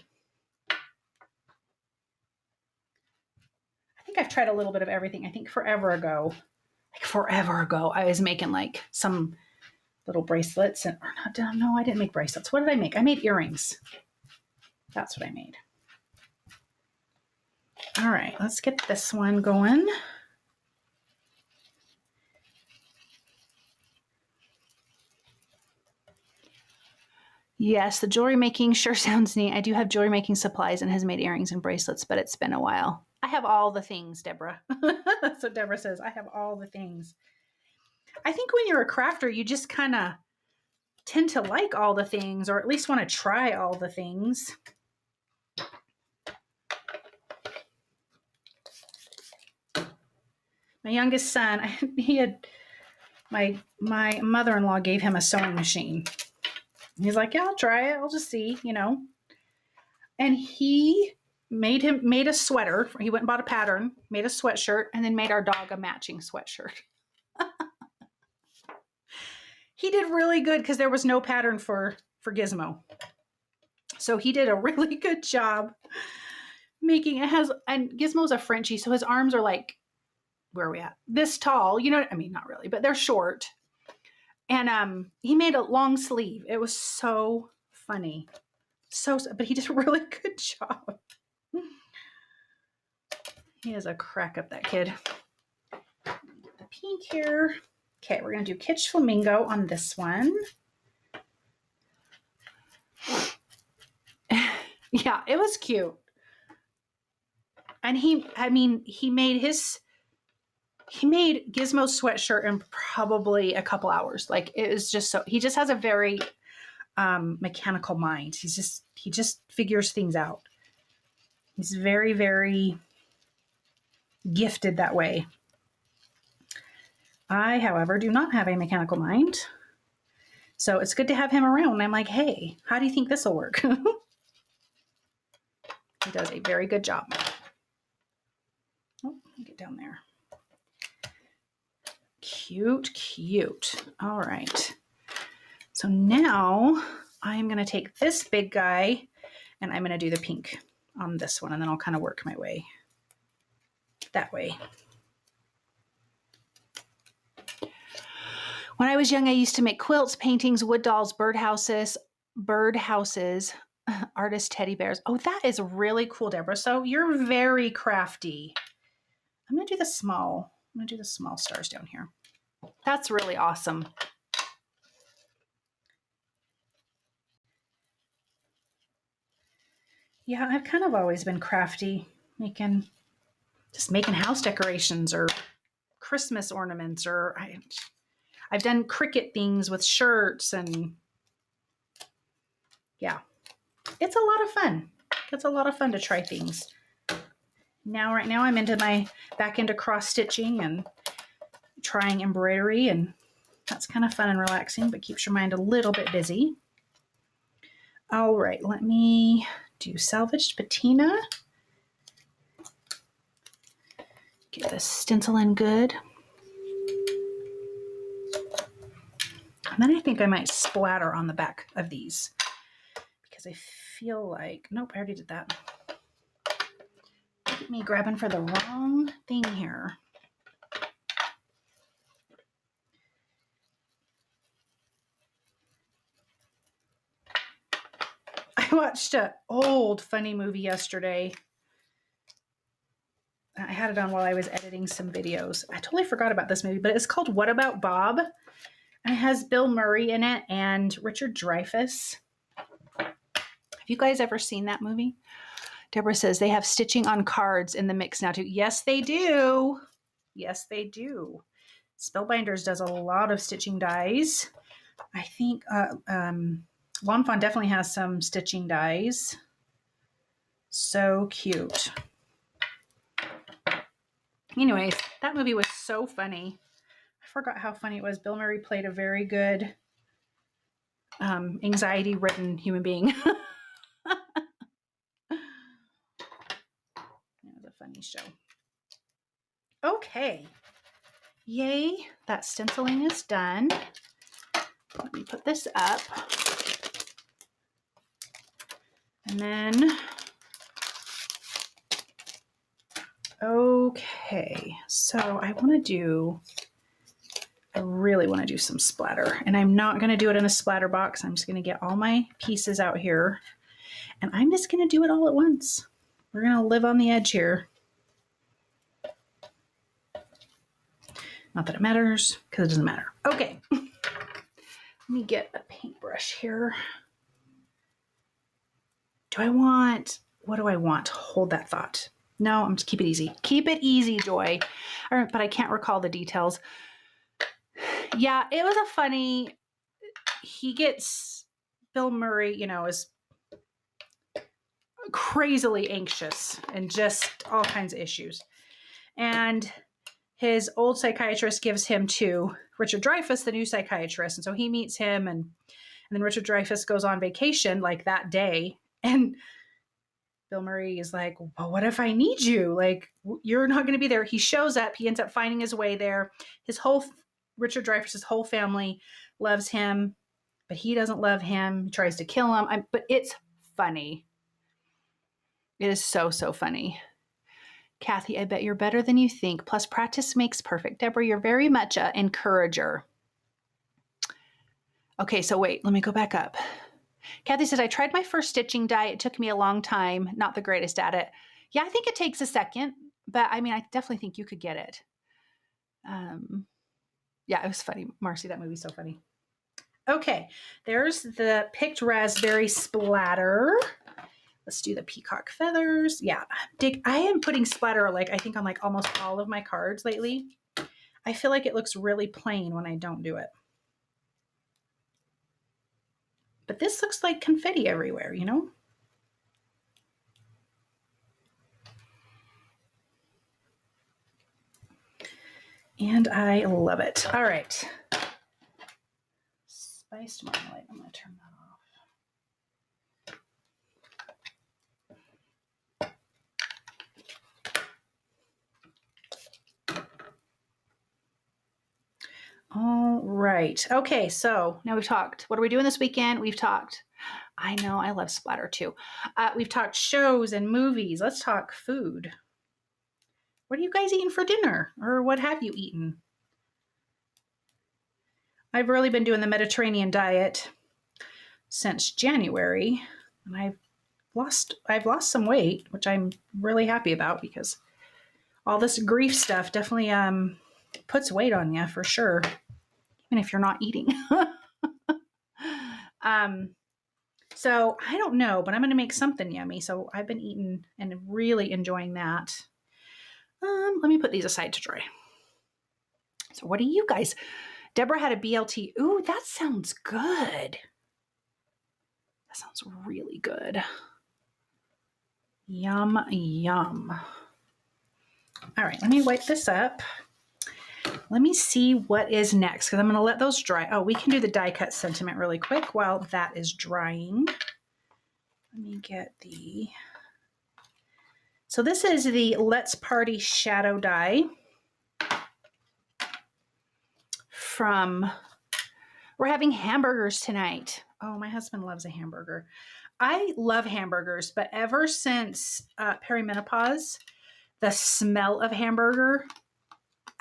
I think I've tried a little bit of everything. I think forever ago, I was making like some little bracelets and, no, I didn't make bracelets. What did I make? I made earrings. That's what I made. All right, let's get this one going. Yes, the jewelry making sure sounds neat. I do have jewelry making supplies and has made earrings and bracelets, but it's been a while. I have all the things, Deborah. That's what Deborah says. I have all the things. I think when you're a crafter, you just kind of tend to like all the things, or at least want to try all the things. My youngest son, my mother-in-law gave him a sewing machine. He's like, yeah, I'll try it. I'll just see, And he made a sweater. He went and bought a pattern, made a sweatshirt, and then made our dog a matching sweatshirt. He did really good because there was no pattern for Gizmo. So he did a really good job making it. And Gizmo's a Frenchie, so his arms are like, where are we at? This tall, I mean, not really, but they're short. And he made a long sleeve. It was so funny. But he did a really good job. He is a crack up, that kid. The pink here. Okay, we're going to do Kitsch Flamingo on this one. Yeah, it was cute. And he made Gizmo's sweatshirt in probably a couple hours. Like, it was just he just has a very mechanical mind. He just figures things out. He's very, very gifted that way. I, however, do not have a mechanical mind. So it's good to have him around. I'm like, hey, how do you think this will work? He does a very good job. Oh, get down there. Cute, cute. All right. So now I'm going to take this big guy and I'm going to do the pink on this one, and then I'll kind of work my way that way. When I was young, I used to make quilts, paintings, wood dolls, birdhouses, artist teddy bears. Oh, that is really cool, Deborah. So you're very crafty. I'm going to do the small stars down here. That's really awesome. Yeah, I've kind of always been crafty. just making house decorations or Christmas ornaments, or I've done Cricut things with shirts, and yeah, it's a lot of fun. It's a lot of fun to try things. Right now I'm back into cross stitching and trying embroidery, and that's kind of fun and relaxing, but keeps your mind a little bit busy. All right, let me do salvaged patina. Get this stenciling good. And then I think I might splatter on the back of these because I feel like, nope, I already did that. Look at me grabbing for the wrong thing here. I watched an old funny movie yesterday. I had it on while I was editing some videos. I totally forgot about this movie, but it's called What About Bob? And it has Bill Murray in it and Richard Dreyfuss. Have you guys ever seen that movie? Deborah says they have stitching on cards in the mix now too. Yes, they do. Yes, they do. Spellbinders does a lot of stitching dies. I think Lawn Fawn definitely has some stitching dies. So cute. Anyways, that movie was so funny. I forgot how funny it was. Bill Murray played a very good anxiety-ridden human being. It was a funny show. Okay. Yay, that stenciling is done. Let me put this up. And then, okay, so I really want to do some splatter, and I'm not going to do it in a splatter box. I'm just going to get all my pieces out here, and I'm just going to do it all at once. We're going to live on the edge here. Not that it matters, because it doesn't matter. Okay, let me get a paintbrush here. What do I want? Hold that thought. No, I'm just keep it easy. Keep it easy, Joy. But I can't recall the details. Yeah, it was a funny, Bill Murray, is crazily anxious and just all kinds of issues. And his old psychiatrist gives him to Richard Dreyfuss, the new psychiatrist. And so he meets him, and then Richard Dreyfuss goes on vacation like that day. And Bill Murray is like, well, what if I need you? Like, you're not going to be there. He shows up. He ends up finding his way there. Richard Dreyfuss's whole family loves him, but he doesn't love him. He tries to kill him. But it's funny. It is so, so funny. Kathy, I bet you're better than you think. Plus, practice makes perfect. Deborah, you're very much an encourager. Okay, so wait, let me go back up. Kathy says, I tried my first stitching die. It took me a long time. Not the greatest at it. Yeah, I think it takes a second, but I mean, I definitely think you could get it. Yeah, it was funny. Marcy, that movie's so funny. Okay, there's the picked raspberry splatter. Let's do the peacock feathers. Yeah, I am putting splatter I think on almost all of my cards lately. I feel like it looks really plain when I don't do it. But this looks like confetti everywhere, And I love it. All right. Spiced marmalade. I'm going to turn that off. All right. Okay, so now we've talked. What are we doing this weekend? We've talked. I know, I love splatter too. We've talked shows and movies. Let's talk food. What are you guys eating for dinner? Or what have you eaten? I've really been doing the Mediterranean diet since January, and I've lost some weight, which I'm really happy about because all this grief stuff definitely puts weight on you for sure, even if you're not eating. So I don't know, but I'm going to make something yummy. So I've been eating and really enjoying that. Let me put these aside to dry. So what do you guys? Deborah had a BLT. Ooh, that sounds good. That sounds really good. Yum, yum. All right, let me wipe this up. Let me see what is next because I'm going to let those dry. Oh, we can do the die cut sentiment really quick while that is drying. Let me get the... So this is the Let's Party Shadow Die from... We're having hamburgers tonight. Oh, my husband loves a hamburger. I love hamburgers, but ever since perimenopause, the smell of hamburger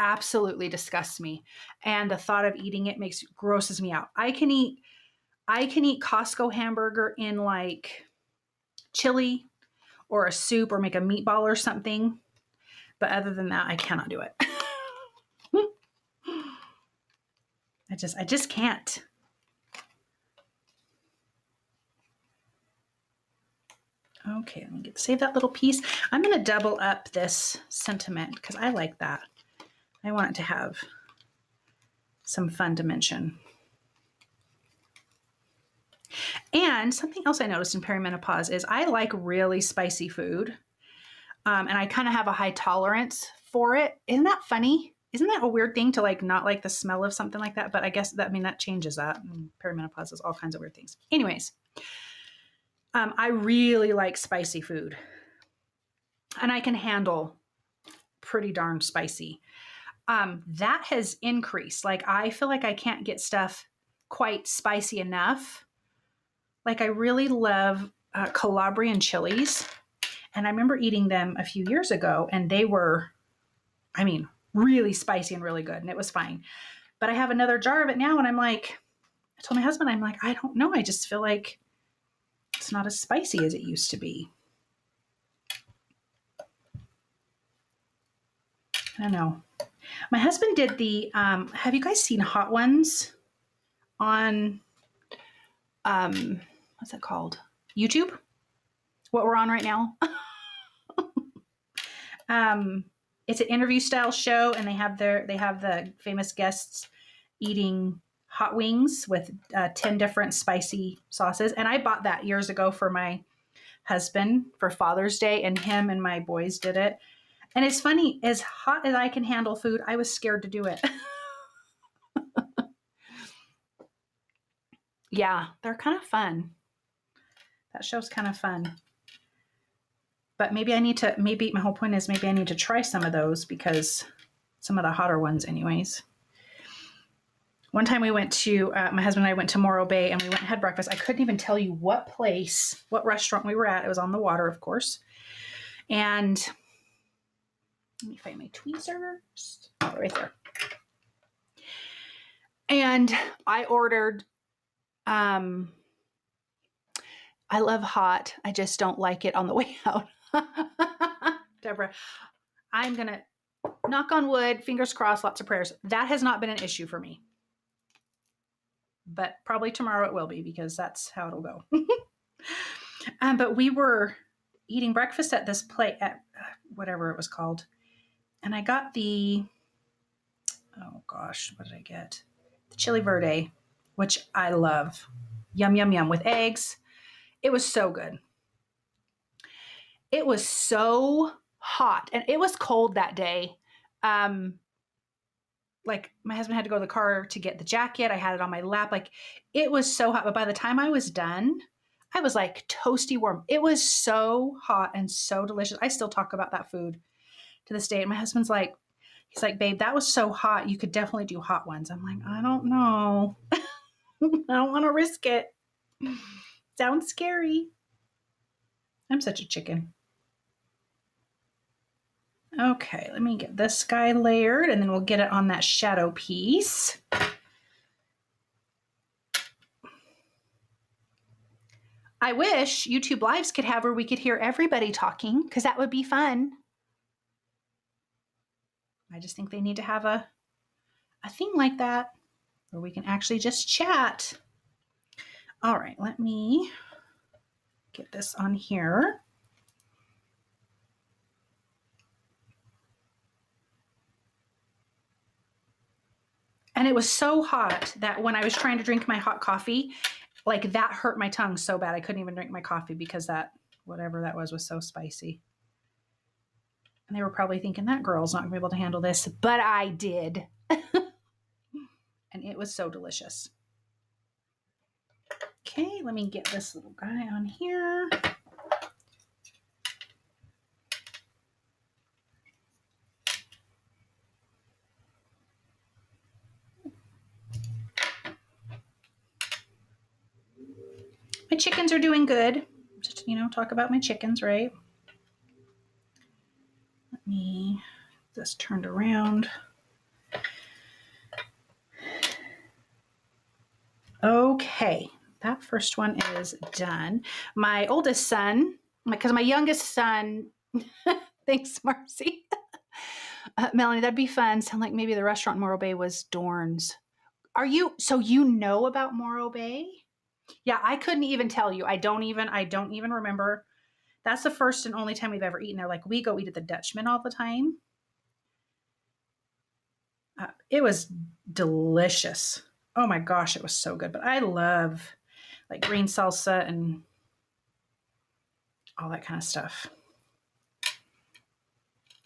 absolutely disgusts me. And the thought of eating it grosses me out. I can eat Costco hamburger in like chili or a soup or make a meatball or something. But other than that, I cannot do it. I just can't. Okay, let me save that little piece. I'm going to double up this sentiment because I like that. I want it to have some fun dimension. And something else I noticed in perimenopause is I like really spicy food. And I kind of have a high tolerance for it. Isn't that funny? Isn't that a weird thing to like not like the smell of something like that? But I guess that changes that. And perimenopause is all kinds of weird things. Anyways, I really like spicy food. And I can handle pretty darn spicy. That has increased. Like I feel like I can't get stuff quite spicy enough. Like I really love Calabrian chilies. And I remember eating them a few years ago and they were, I mean, really spicy and really good. And it was fine. But I have another jar of it now. And I'm like, I told my husband, I'm like, I don't know. I just feel like it's not as spicy as it used to be. I don't know. My husband did the, have you guys seen Hot Ones on, what's that called? YouTube? What we're on right now? It's an interview style show and they have the famous guests eating hot wings with 10 different spicy sauces. And I bought that years ago for my husband for Father's Day and him and my boys did it. And it's funny, as hot as I can handle food, I was scared to do it. Yeah, they're kind of fun. That show's kind of fun. But maybe my whole point is maybe I need to try some of those because some of the hotter ones anyways. One time we went to, my husband and I went to Morro Bay and we went and had breakfast. I couldn't even tell you what restaurant we were at. It was on the water, of course. And let me find my tweezers. Oh, right there. And I ordered, I love hot. I just don't like it on the way out. Deborah, I'm going to knock on wood, fingers crossed, lots of prayers. That has not been an issue for me. But probably tomorrow it will be because that's how it'll go. But we were eating breakfast at this place, at whatever it was called. And I got the, oh gosh, what did I get? The chili verde, which I love. Yum, yum, yum with eggs. It was so good. It was so hot and it was cold that day. Like my husband had to go to the car to get the jacket. I had it on my lap. Like it was so hot. But by the time I was done, I was like toasty warm. It was so hot and so delicious. I still talk about that food to this day. And my husband's like, he's like, babe, that was so hot. You could definitely do hot ones. I'm like, I don't know. I don't want to risk it. Sounds scary. I'm such a chicken. Okay, let me get this guy layered and then we'll get it on that shadow piece. I wish YouTube Lives could have where we could hear everybody talking because that would be fun. I just think they need to have a thing like that where we can actually just chat. All right, let me Get this on here. And it was so hot that when I was trying to drink my hot coffee, like that hurt my tongue so bad I couldn't even drink my coffee because that, whatever that was so spicy. And they were probably thinking that girl's not gonna be able to handle this, but I did. And it was so delicious. Okay, let me get this little guy on here. My chickens are doing good. Just, talk about my chickens, right? Let me get this turned around. Okay, that first one is done. My oldest son, because my youngest son, thanks, Marcy. Melanie, that'd be fun. Sound like maybe the restaurant in Morro Bay was Dorn's. So you know about Morro Bay? Yeah, I couldn't even tell you. I don't even remember. That's the first and only time we've ever eaten there. Like we go eat at the Dutchman all the time. It was delicious. Oh my gosh, it was so good. But I love like green salsa and all that kind of stuff.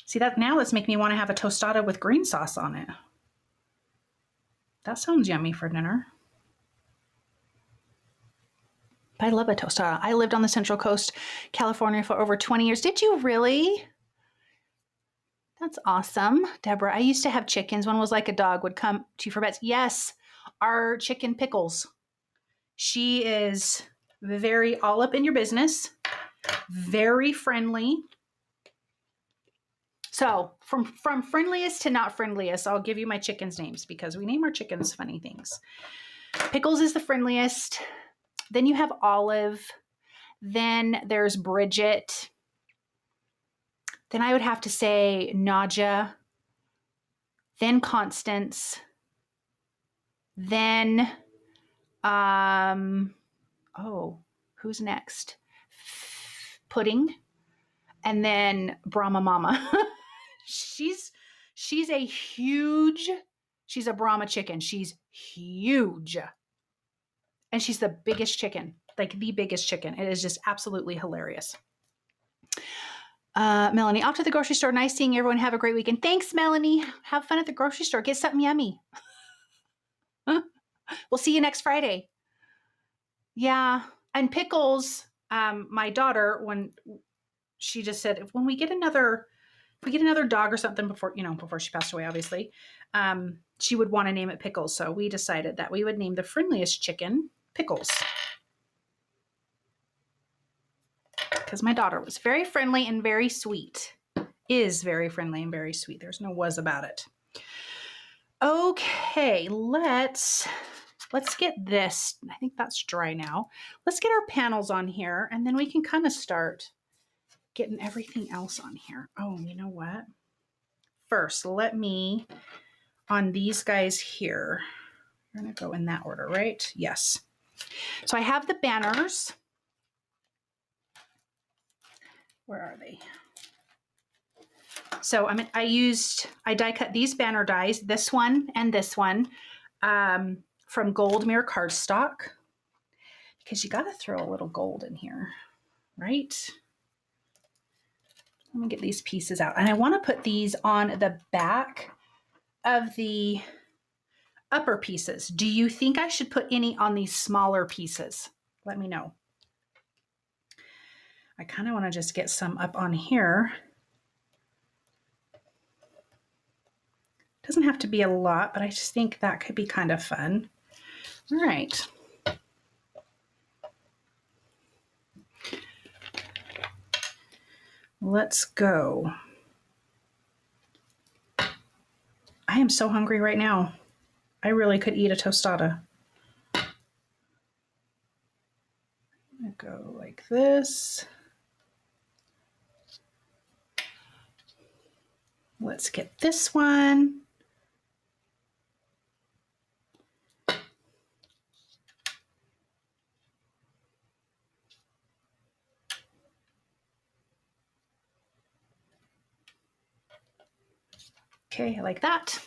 See that now? Let's make me want to have a tostada with green sauce on it. That sounds yummy for dinner. I love a tostada. I lived on the Central Coast, California for over 20 years. Did you really? That's awesome. Deborah, I used to have chickens. One was like a dog, would come to you for pets. Yes, our chicken Pickles. She is very all up in your business, very friendly. So from friendliest to not friendliest, I'll give you my chickens' names because we name our chickens funny things. Pickles is the friendliest. Then you have Olive. Then there's Bridget. Then I would have to say Nadja. Then Constance. Then, who's next? Pudding. And then Brahma Mama. she's a Brahma chicken. She's huge. And she's the biggest chicken, like the biggest chicken. It is just absolutely hilarious. Melanie, off to the grocery store. Nice seeing everyone. Have a great weekend. Thanks, Melanie. Have fun at the grocery store. Get something yummy. We'll see you next Friday. Yeah. And Pickles, my daughter, when she just said, if we get another dog or something before she passed away, obviously, she would want to name it Pickles. So we decided that we would name the friendliest chicken Pickles. Because my daughter was very friendly and very sweet. Is very friendly and very sweet. There's no was about it. Okay, let's get this. I think that's dry now. Let's get our panels on here and then we can kind of start getting everything else on here. Oh, you know what? First, let me, on these guys here, we're going to go in that order, right? Yes. So I have the banners. Where are they? So I die cut these banner dies, this one and this one, from Gold Mirror Cardstock, because you got to throw a little gold in here, right? Let me get these pieces out. And I want to put these on the back of the upper pieces. Do you think I should put any on these smaller pieces? Let me know. I kind of want to just get some up on here. Doesn't have to be a lot, but I just think that could be kind of fun. All right. Let's go. I am so hungry right now. I really could eat a tostada. I'm gonna go like this. Let's get this one. Okay, I like that.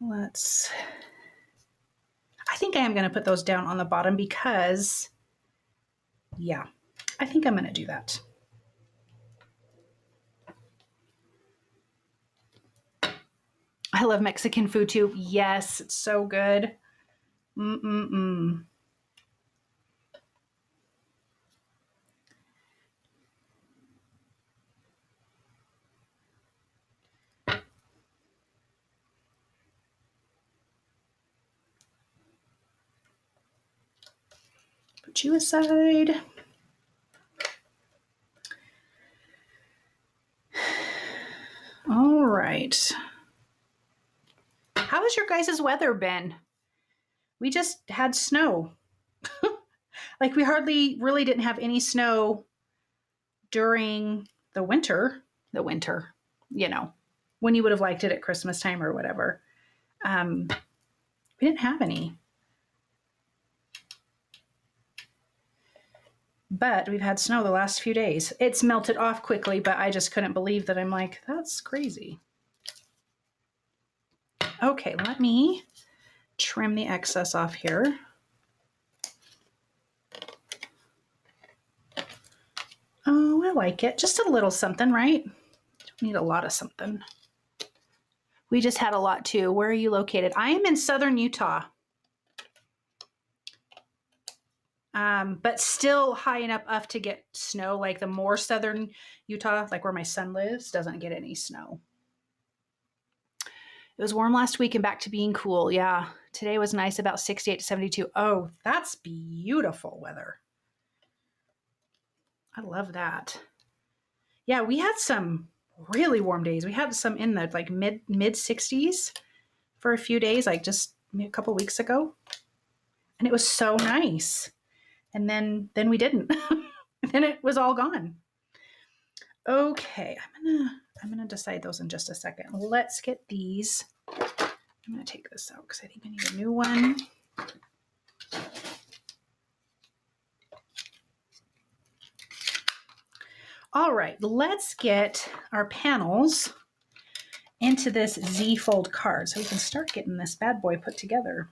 I think I am going to put those down on the bottom because, yeah, I think I'm going to do that. I love Mexican food too. Yes, it's so good. Mm-mm-mm. Put you aside. All right. How has your guys' weather been? We just had snow. Like we hardly really didn't have any snow during the winter, you know, when you would have liked it at Christmas time or whatever. We didn't have any. But we've had snow the last few days. It's melted off quickly, but I just couldn't believe that. I'm like, that's crazy. Okay, let me trim the excess off here. Oh, I like it. Just a little something, right? Don't need a lot of something. We just had a lot too. Where are you located? I am in southern Utah. But still high enough to get snow. Like the more southern Utah, like where my son lives, doesn't get any snow. It was warm last week and back to being cool. Yeah, today was nice, about 68 to 72. Oh, that's beautiful weather. I love that. Yeah, we had some really warm days. We had some in the like mid 60s for a few days, like just a couple weeks ago. And it was so nice. And then we didn't. Then it was all gone. Okay, I'm gonna decide those in just a second. Let's get these. I'm gonna take this out because I think I need a new one. All right, let's get our panels into this Z-fold card so we can start getting this bad boy put together.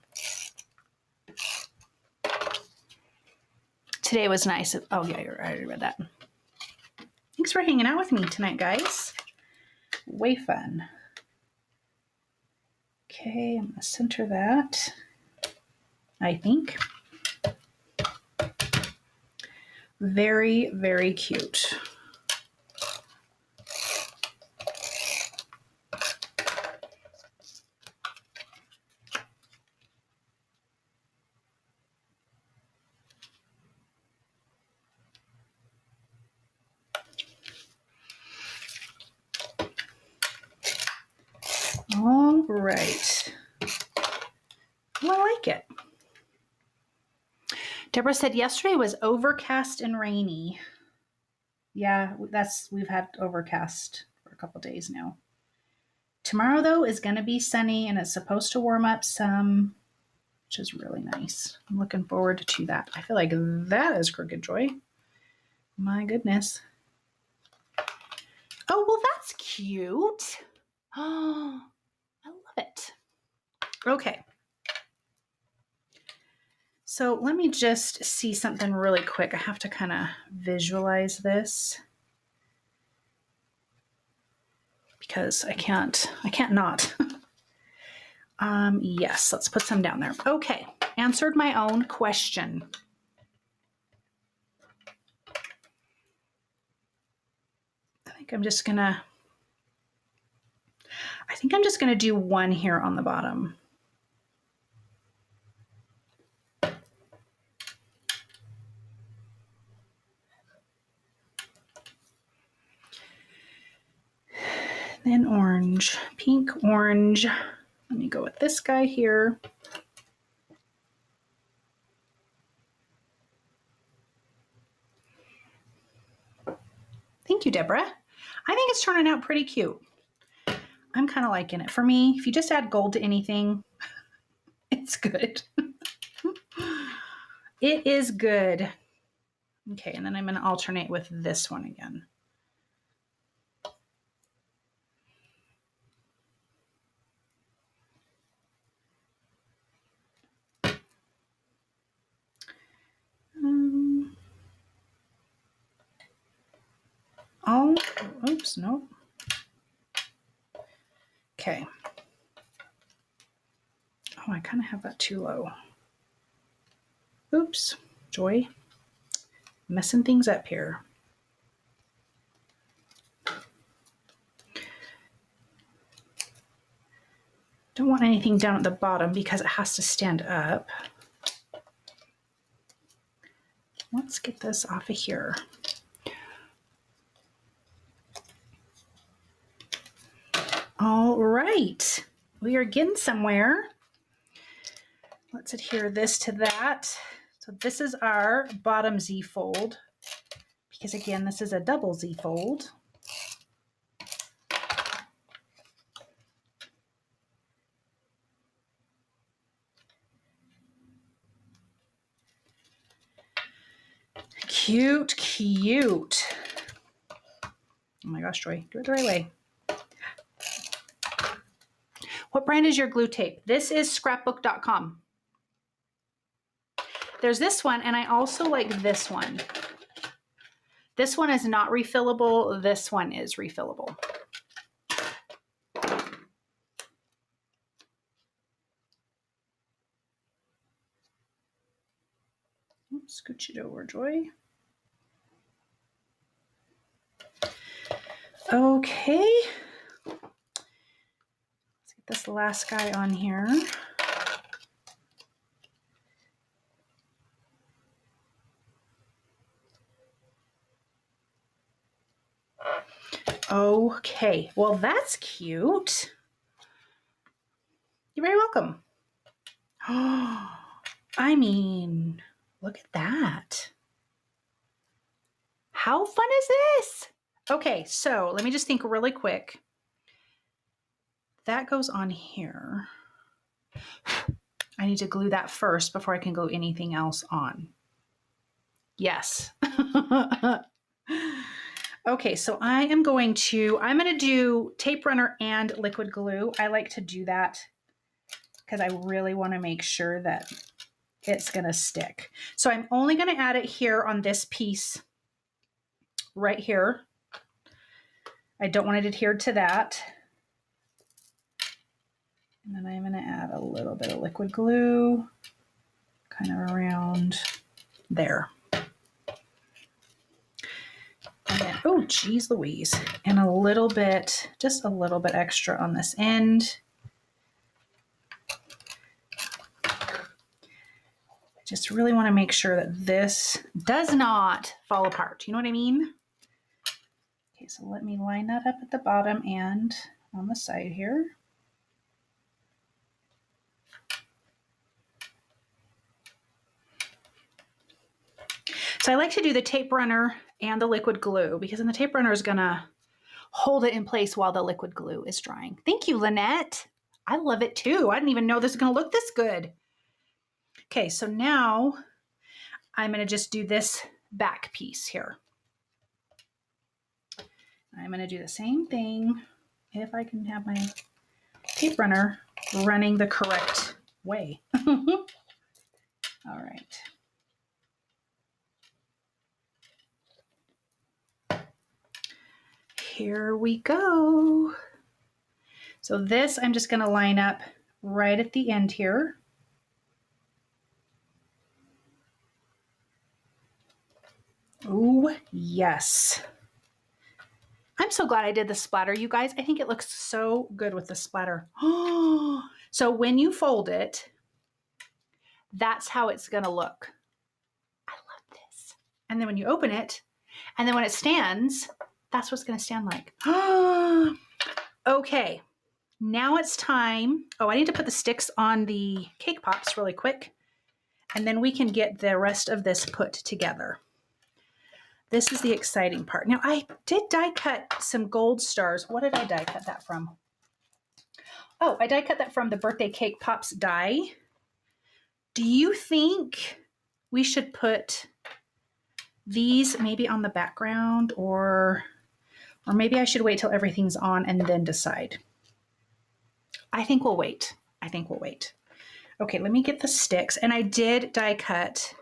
Today was nice. Oh yeah, I already read that. Thanks for hanging out with me tonight, guys. Way fun. Okay, I'm gonna center that, I think. Very, very cute. All right. Well, I like it. Deborah said yesterday was overcast and rainy. Yeah, we've had overcast for a couple days now. Tomorrow though is going to be sunny and it's supposed to warm up some, which is really nice. I'm looking forward to that. I feel like that is Crooked Joy. My goodness. Oh, well, that's cute. Oh, I love it. Okay. So let me just see something really quick. I have to kind of visualize this because I can't not. Yes, let's put some down there. Okay, answered my own question. I think I'm just gonna do one here on the bottom. Then orange, pink, orange. Let me go with this guy here. Thank you, Deborah. I think it's turning out pretty cute. I'm kind of liking it. For me, if you just add gold to anything, it's good. It is good. Okay, and then I'm going to alternate with this one again. Oh, oops, nope. Okay. Oh, I kind of have that too low. Oops, Joy. Messing things up here. Don't want anything down at the bottom because it has to stand up. Let's get this off of here. All right, we are getting somewhere. Let's adhere this to that. So this is our bottom Z fold, because again, this is a double Z fold. Cute, cute. Oh my gosh, Joy, do it the right way. What brand is your glue tape? This is scrapbook.com. There's this one, and I also like this one. This one is not refillable. This one is refillable. Scooch it over, Joy. Okay. Let's get this last guy on here. Okay, well, that's cute. You're very welcome. Oh, I mean, look at that. How fun is this? Okay, so let me just think really quick. That goes on here. I need to glue that first before I can glue anything else on. Yes. Okay, so I'm going to do tape runner and liquid glue. I like to do that because I really want to make sure that it's going to stick. So I'm only going to add it here on this piece right here. I don't want it adhered to that. And then I'm going to add a little bit of liquid glue kind of around there. And then, oh, geez Louise. And a little bit, just a little bit extra on this end. I just really want to make sure that this does not fall apart. You know what I mean? Okay, so let me line that up at the bottom and on the side here. So I like to do the tape runner and the liquid glue because then the tape runner is gonna hold it in place while the liquid glue is drying. Thank you, Lynette. I love it too. I didn't even know this was gonna look this good. Okay, so now I'm gonna just do this back piece here. I'm gonna do the same thing if I can have my tape runner running the correct way. All right. Here we go. So this I'm just going to line up right at the end here. Oh, yes. I'm so glad I did the splatter, you guys. I think it looks so good with the splatter. Oh, so when you fold it, that's how it's going to look. I love this. And then when you open it, and then when it stands, that's what it's going to stand like. Okay, now it's time. Oh, I need to put the sticks on the cake pops really quick, and then we can get the rest of this put together. This is the exciting part. Now, I did die cut some gold stars. What did I die cut that from? Oh, I die cut that from the birthday cake pops die. Do you think we should put these maybe on the background, or maybe I should wait till everything's on and then decide? I think we'll wait. I think we'll wait. Okay, let me get the sticks. And I did die cut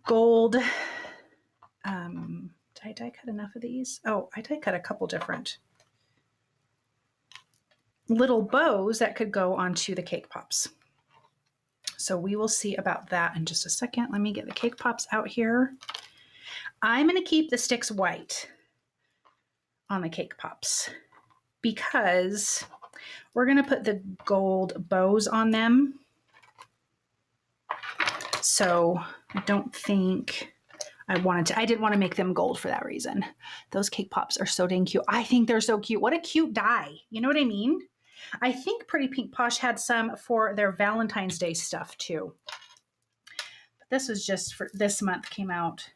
gold. Did I die cut enough of these? Oh, I die cut a couple different little bows that could go onto the cake pops. So we will see about that in just a second. Let me get the cake pops out here. I'm going to keep the sticks white on the cake pops because we're going to put the gold bows on them. So I don't think I didn't want to make them gold for that reason. Those cake pops are so dang cute. I think they're so cute. What a cute die. You know what I mean? I think Pretty Pink Posh had some for their Valentine's Day stuff too. But this was just for this month, came out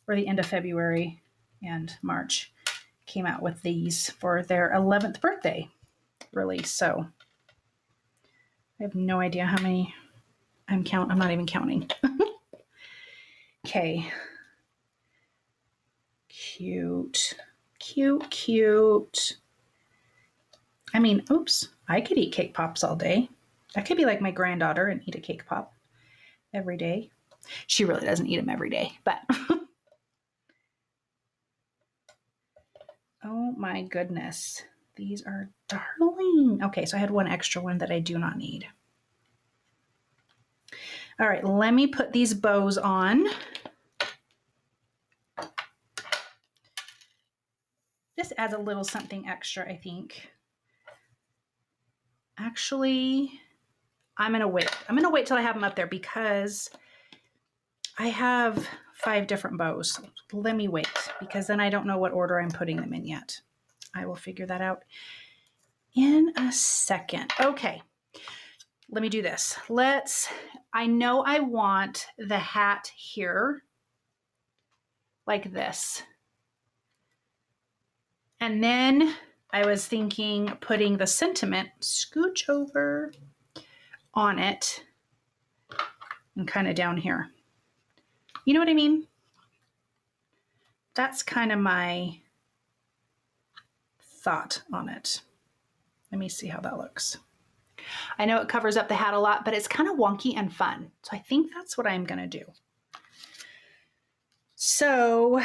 for the end of February and March. Came out with these for their 11th birthday release. So I have no idea how many I'm not even counting. Okay. Cute, cute, cute. I mean, oops, I could eat cake pops all day. I could be like my granddaughter and eat a cake pop every day. She really doesn't eat them every day, but oh my goodness. These are darling. Okay, so I had one extra one that I do not need. All right, let me put these bows on. This adds a little something extra, I think. Actually, I'm gonna wait. I'm gonna wait till I have them up there because I have 5 different bows. Let me wait because then I don't know what order I'm putting them in yet. I will figure that out in a second. Okay, let me do this. I know I want the hat here like this. And then I was thinking putting the sentiment, scooch over on it and kind of down here. You know what I mean? That's kind of my thought on it. Let me see how that looks. I know it covers up the hat a lot, but it's kind of wonky and fun. So I think that's what I'm going to do. So,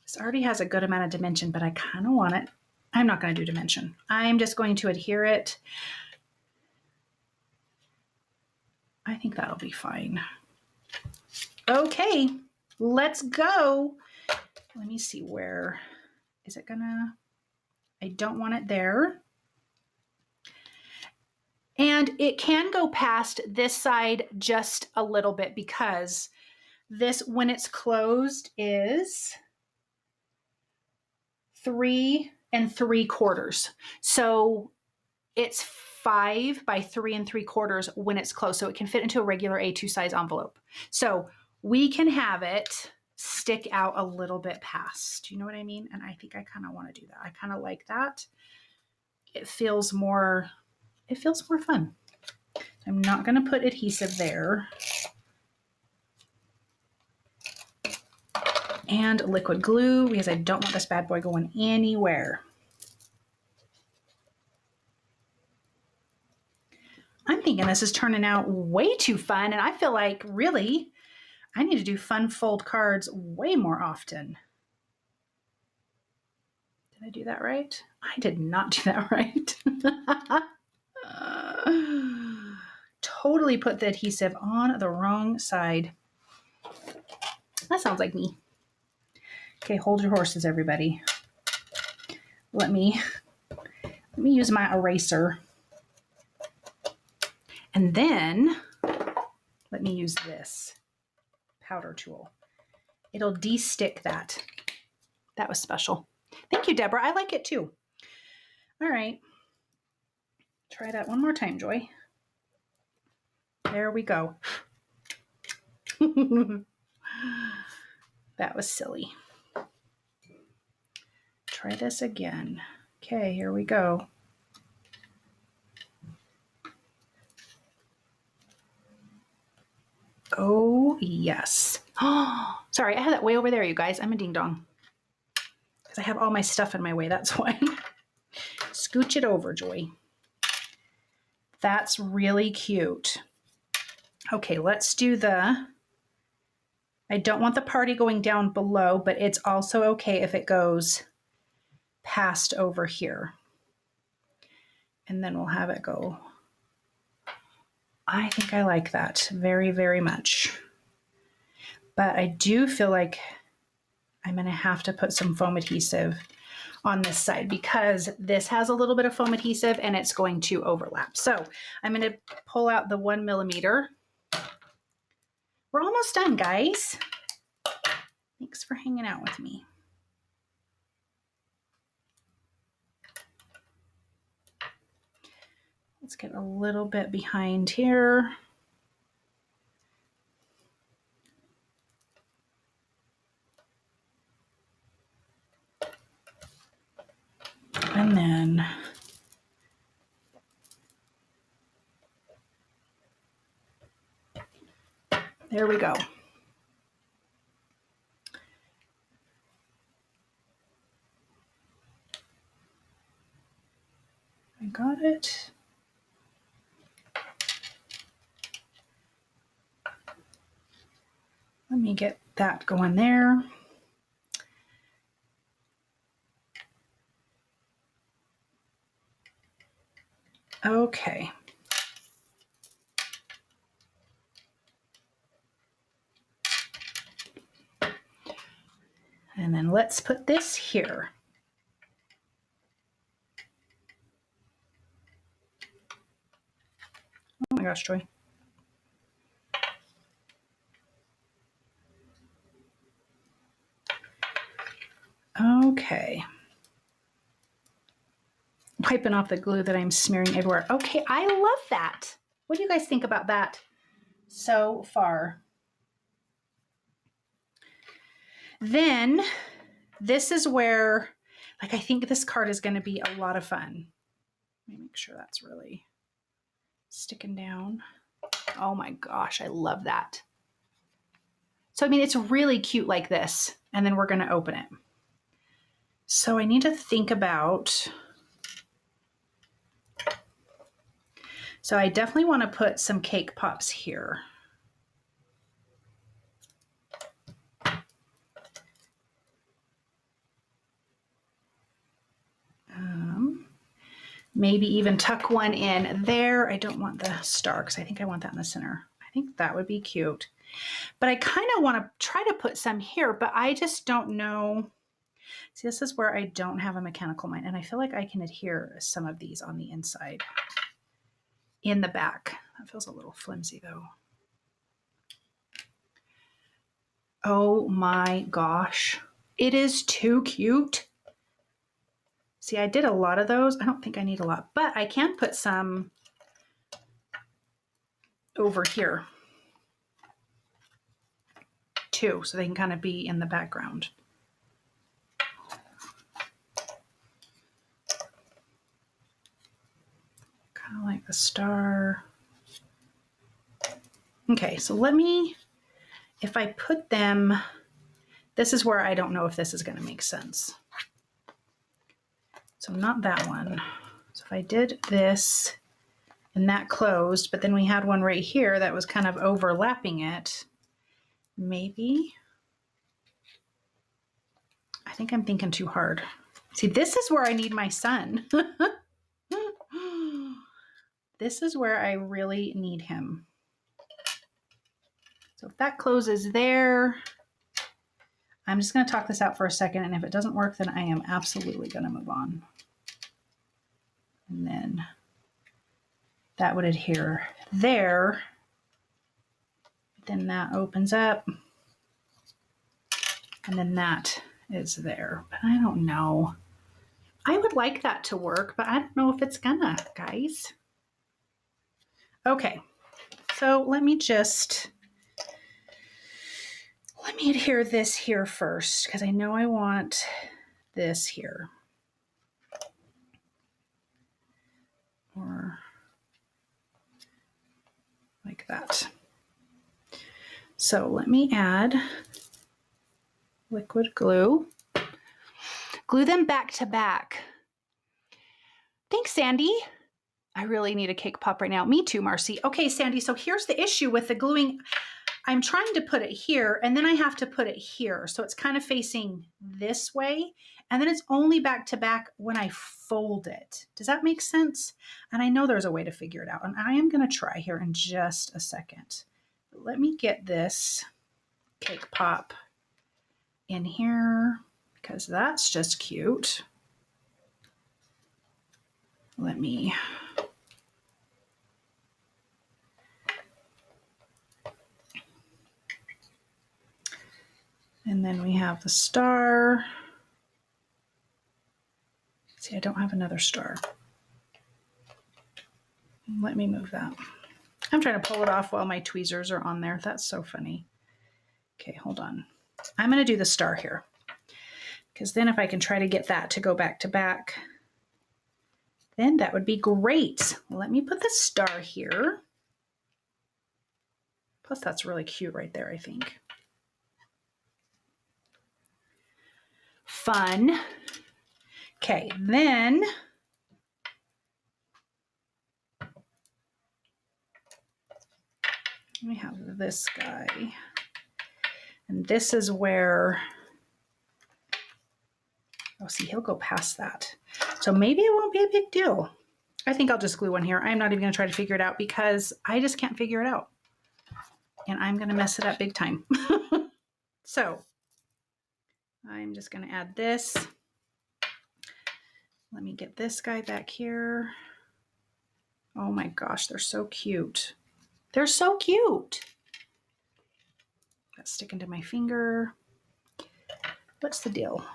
this already has a good amount of dimension, but I kind of want it. I'm not going to do dimension. I'm just going to adhere it. I think that'll be fine. Okay, let's go. Let me see where is it gonna, I don't want it there. And it can go past this side just a little bit because this, when it's closed, is 3 3/4. So it's 5 by 3 3/4 when it's closed. So it can fit into a regular A2 size envelope. So we can have it stick out a little bit past. You know what I mean? And I think I kind of want to do that. I kind of like that. It feels more fun. I'm not going to put adhesive there. And liquid glue because I don't want this bad boy going anywhere. I'm thinking this is turning out way too fun, and I feel like really I need to do fun fold cards way more often. Did I do that right? I did not do that right. Totally put the adhesive on the wrong side. That sounds like me. Okay, hold your horses, everybody. Let me use my eraser. And then let me use this powder tool. It'll de-stick that. That was special. Thank you, Deborah. I like it too. All right. Try that one more time, Joy. There we go. That was silly. Try this again. Okay, here we go. Oh, yes. Oh, sorry, I had that way over there, you guys. I'm a ding-dong. Because I have all my stuff in my way, that's why. Scooch it over, Joy. That's really cute. Okay, let's do the I don't want the party going down below, but it's also okay if it goes past over here. And then we'll have it go. I think I like that very, very much. But I do feel like I'm going to have to put some foam adhesive on this side because this has a little bit of foam adhesive and it's going to overlap. So I'm going to pull out the 1 millimeter. We're almost done, guys. Thanks for hanging out with me. Let's get a little bit behind here. And then there we go. I got it. Let me get that going there. Okay. And then let's put this here. Oh my gosh, Joy. Okay. Wiping off the glue that I'm smearing everywhere. Okay, I love that. What do you guys think about that so far? Then this is where, like, I think this card is going to be a lot of fun. Let me make sure that's really sticking down. Oh my gosh, I love that. So, I mean, it's really cute like this, and then we're going to open it. So I need to think about, so I definitely want to put some cake pops here. Maybe even tuck one in there. I don't want the star because I think I want that in the center. I think that would be cute. But I kind of want to try to put some here, but I just don't know. See, this is where I don't have a mechanical mind, and I feel like I can adhere some of these on the inside. In the back. That feels a little flimsy though. Oh my gosh. It is too cute. See, I did a lot of those. I don't think I need a lot, but I can put some over here too, so they can kind of be in the background. Kind of like the star. Okay, so let me, if I put them, this is where I don't know if this is going to make sense. So not that one. So if I did this and that closed, but then we had one right here that was kind of overlapping it, maybe. I think I'm thinking too hard. See, this is where I need my sun. This is where I really need him. So if that closes there, I'm just going to talk this out for a second, and if it doesn't work, then I am absolutely going to move on. And then that would adhere there. Then that opens up, and then that is there. But I don't know. I would like that to work, but I don't know if it's gonna, guys. Okay, so let me adhere this here first, because I know I want this here. Or like that. So let me add liquid glue. Glue them back to back. Thanks, Sandy. I really need a cake pop right now. Me too, Marcy. Okay, Sandy, so here's the issue with the gluing. I'm trying to put it here and then I have to put it here. So it's kind of facing this way. And then it's only back to back when I fold it. Does that make sense? And I know there's a way to figure it out. And I am going to try here in just a second. Let me get this cake pop in here because that's just cute. Let me... And then we have the star. See, I don't have another star. Let me move that. I'm trying to pull it off while my tweezers are on there. That's so funny. Okay, hold on. I'm going to do the star here because then if I can try to get that to go back to back, then that would be great. Let me put the star here. Plus that's really cute right there, I think. Fun. Okay, then we have this guy. And this is where, oh, see, he'll go past that. So maybe it won't be a big deal. I think I'll just glue one here. I'm not even going to try to figure it out because I just can't figure it out. And I'm going to mess it up big time. So I'm just going to add this. Let me get this guy back here. Oh my gosh, they're so cute. They're so cute. That's sticking to my finger. What's the deal?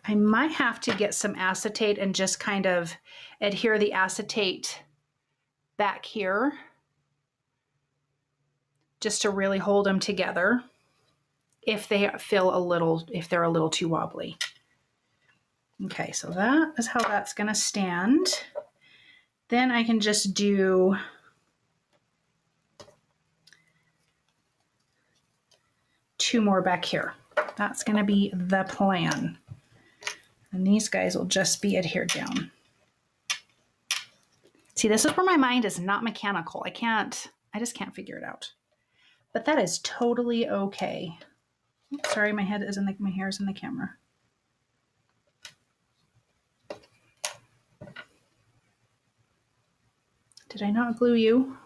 I might have to get some acetate and just kind of adhere the acetate back here just to really hold them together if they feel a little, if they're a little too wobbly. Okay, so that is how that's going to stand. Then I can just do two more back here. That's going to be the plan. And these guys will just be adhered down. See, this is where my mind is not mechanical. I just can't figure it out. But that is totally okay. Oops, sorry, my hair is in the camera. Did I not glue you?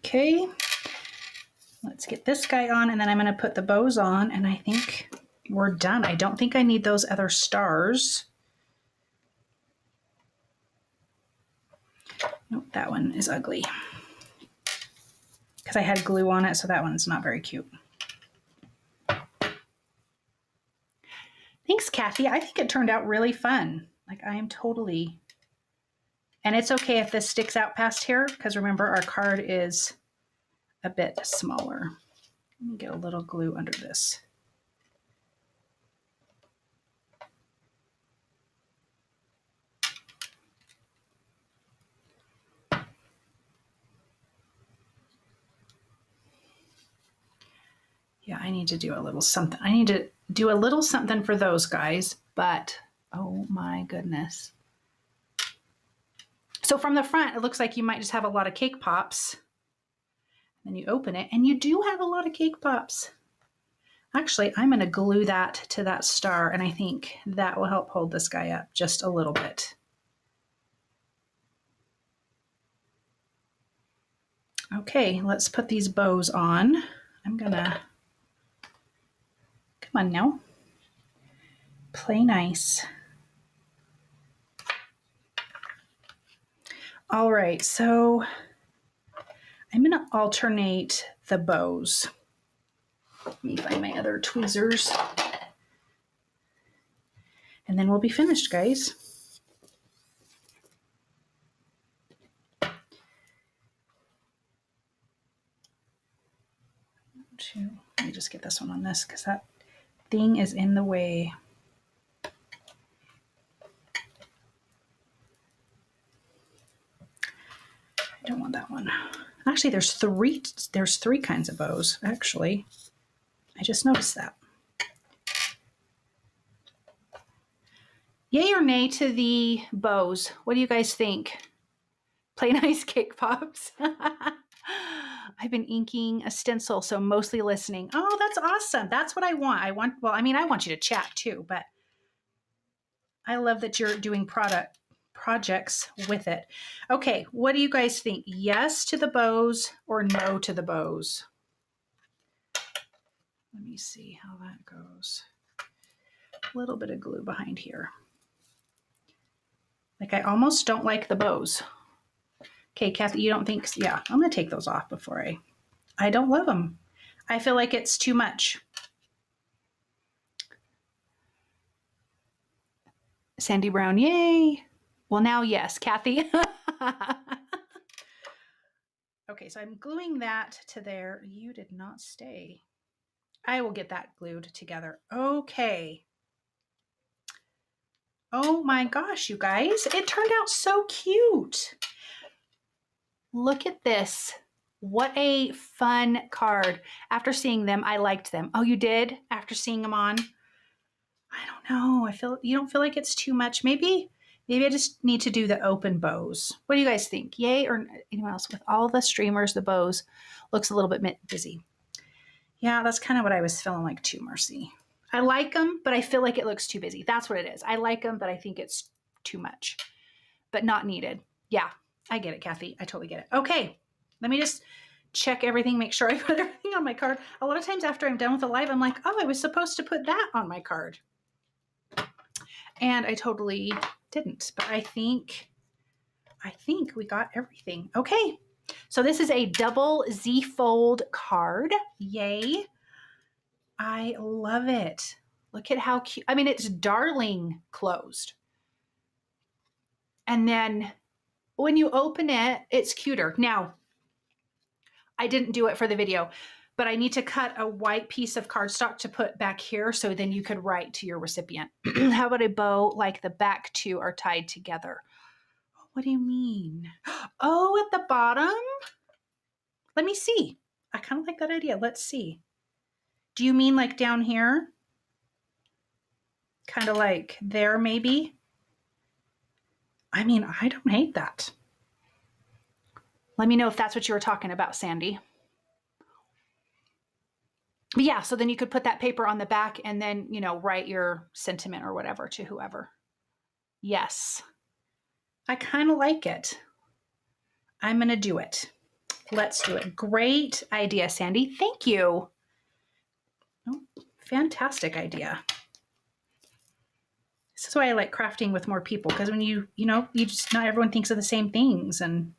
Okay, let's get this guy on and then I'm going to put the bows on and I think we're done. I don't think I need those other stars. Nope, that one is ugly because I had glue on it, so that one's not very cute. Thanks, Kathy. I think it turned out really fun. Like I am totally, and it's okay if this sticks out past here because remember our card is a bit smaller. Let me get a little glue under this. Yeah, I need to do a little something. I need to do a little something for those guys, but oh my goodness. So from the front, it looks like you might just have a lot of cake pops. Then you open it and you do have a lot of cake pops. Actually, I'm going to glue that to that star and I think that will help hold this guy up just a little bit. Okay, let's put these bows on. I'm gonna, come on now, play nice. All right, so I'm gonna alternate the bows. Let me find my other tweezers. And then we'll be finished, guys. Let me just get this one on this because that thing is in the way. I don't want that one. Actually, there's three kinds of bows, actually. I just noticed that. Yay or nay to the bows? What do you guys think? Plain ice cake pops. I've been inking a stencil, so mostly listening. Oh, that's awesome. That's what I want. I want you to chat too, but I love that you're doing projects with it. Okay, what do you guys think? Yes to the bows or no to the bows? Let me see how that goes. A little bit of glue behind here. Like I almost don't like the bows. Okay, Kathy, you don't think, yeah, I'm gonna take those off before I don't love them. I feel like it's too much. Sandy Brown, yay. Well, now, yes, Kathy. Okay, so I'm gluing that to there. You did not stay. I will get that glued together. Okay. Oh my gosh, you guys, it turned out so cute. Look at this. What a fun card. After seeing them, I liked them. Oh, you did? After seeing them on? I don't know. You don't feel like it's too much. Maybe I just need to do the open bows. What do you guys think? Yay or anyone else? With all the streamers, the bows looks a little bit busy. Yeah, that's kind of what I was feeling like too, Mercy. I like them, but I feel like it looks too busy. That's what it is. I like them, but I think it's too much, but not needed. Yeah, I get it, Kathy. I totally get it. Okay, let me just check everything, make sure I put everything on my card. A lot of times after I'm done with the live, I'm like, oh, I was supposed to put that on my card. And I totally didn't, but I think we got everything. Okay, so this is a double Z fold card. Yay. I love it. Look at how cute. I mean, it's darling closed. And then when you open it, it's cuter. Now, I didn't do it for the video, but I need to cut a white piece of cardstock to put back here so then you could write to your recipient. How about a bow like the back two are tied together? What do you mean? Oh, at the bottom? Let me see. I kind of like that idea. Let's see. Do you mean like down here? Kind of like there maybe? I mean, I don't hate that. Let me know if that's what you were talking about, Sandy. But yeah, so then you could put that paper on the back and then, you know, write your sentiment or whatever to whoever. Yes. I kind of like it. I'm going to do it. Let's do it. Great idea, Sandy. Thank you. Oh, fantastic idea. This is why I like crafting with more people, because when you just, not everyone thinks of the same things. And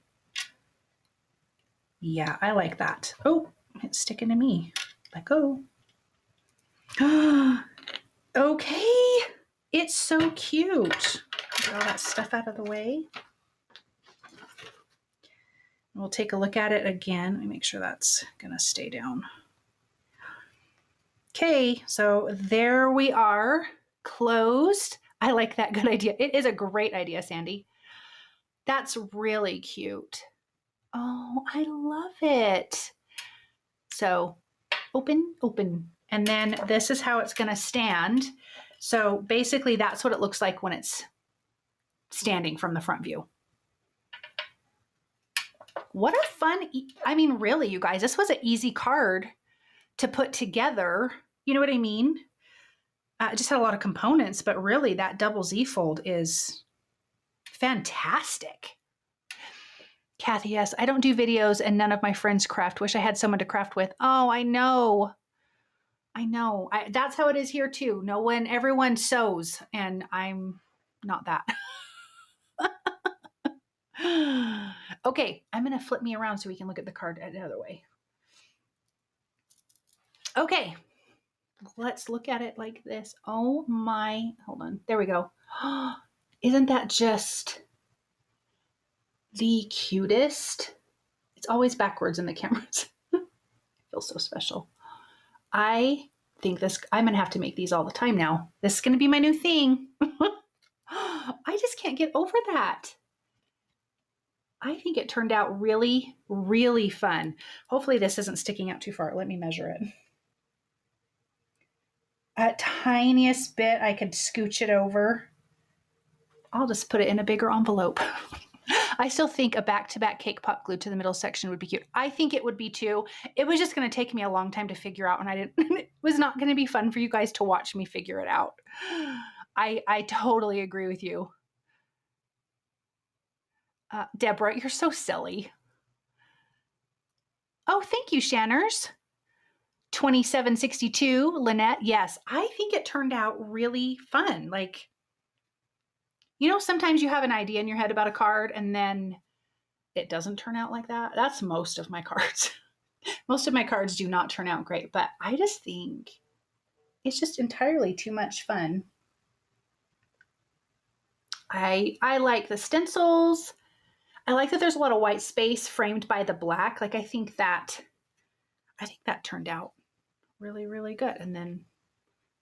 yeah, I like that. Oh, it's sticking to me. Let go. Okay. It's so cute. Get all that stuff out of the way. We'll take a look at it again. Let me make sure that's gonna stay down. Okay, so there we are, closed. I like that. Good idea. It is a great idea, Sandy. That's really cute. Oh, I love it. So open, open. And then this is how it's gonna stand. So basically that's what it looks like when it's standing from the front view. What a fun, I mean, really, you guys, this was an easy card to put together. You know what I mean? It just had a lot of components, but really that double Z fold is fantastic. Kathy, yes, I don't do videos and none of my friends craft. Wish I had someone to craft with. Oh, I know. I know. That's how it is here too. No one, everyone sews and I'm not that. Okay, I'm going to flip me around so we can look at the card another way. Okay, let's look at it like this. Oh my, hold on. There we go. Isn't that just the cutest? It's always backwards in the cameras. I feel so special. I think this, I'm going to have to make these all the time now. This is going to be my new thing. I just can't get over that. I think it turned out really, really fun. Hopefully this isn't sticking out too far. Let me measure it. A tiniest bit, I could scooch it over. I'll just put it in a bigger envelope. I still think a back-to-back cake pop glued to the middle section would be cute. I think it would be too. It was just going to take me a long time to figure out, and it was not going to be fun for you guys to watch me figure it out. I totally agree with you. Deborah, you're so silly. Oh, thank you, Shanners. 2762, Lynette. Yes, I think it turned out really fun. Like, you know, sometimes you have an idea in your head about a card and then it doesn't turn out like that. That's most of my cards. Most of my cards do not turn out great, but I just think it's just entirely too much fun. I like the stencils. I like that there's a lot of white space framed by the black. Like I think that turned out really, really good. And then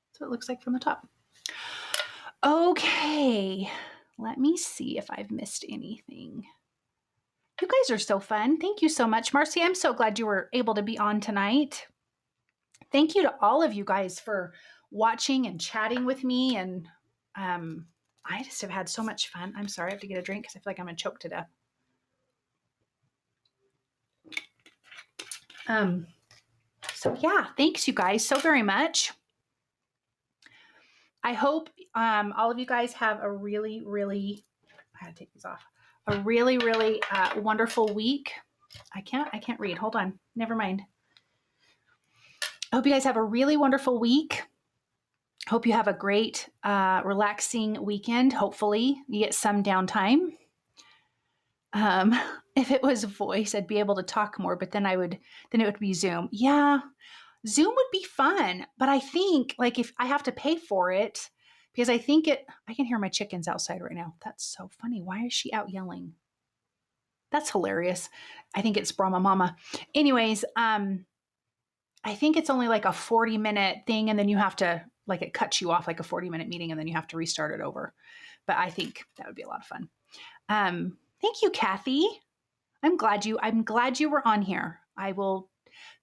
that's what it looks like from the top. Okay, let me see if I've missed anything. You guys are so fun. Thank you so much, Marcy. I'm so glad you were able to be on tonight. Thank you to all of you guys for watching and chatting with me. And I just have had so much fun. I'm sorry, I have to get a drink because I feel like I'm going to choke to death. So yeah, thanks you guys so very much. I hope all of you guys have a really, really, I had to take these off, a really, really wonderful week. I can't read. Hold on. Never mind. I hope you guys have a really wonderful week. Hope you have a great, relaxing weekend. Hopefully you get some downtime. If it was voice, I'd be able to talk more, but then it would be Zoom. Yeah, Zoom would be fun, but I think like if I have to pay for it, because I can hear my chickens outside right now. That's so funny. Why is she out yelling? That's hilarious. I think it's Brahma Mama. Anyways, I think it's only like a 40-minute thing, and then you have to, like, it cuts you off like a 40-minute meeting, and then you have to restart it over. But I think that would be a lot of fun. Thank you, Kathy. I'm glad you were on here. I will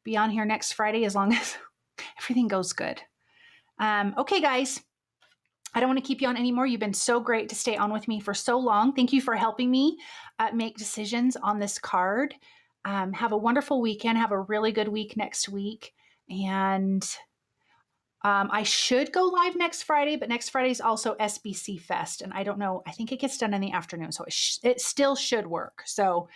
be on here next Friday as long as everything goes good. Okay, guys. I don't want to keep you on anymore. You've been so great to stay on with me for so long. Thank you for helping me make decisions on this card. Have a wonderful weekend. Have a really good week next week. And I should go live next Friday, but next Friday is also SBC Fest. And I don't know, I think it gets done in the afternoon. So it still should work. So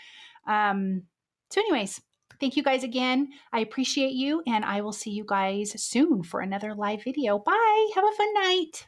anyways, thank you guys again. I appreciate you. And I will see you guys soon for another live video. Bye. Have a fun night.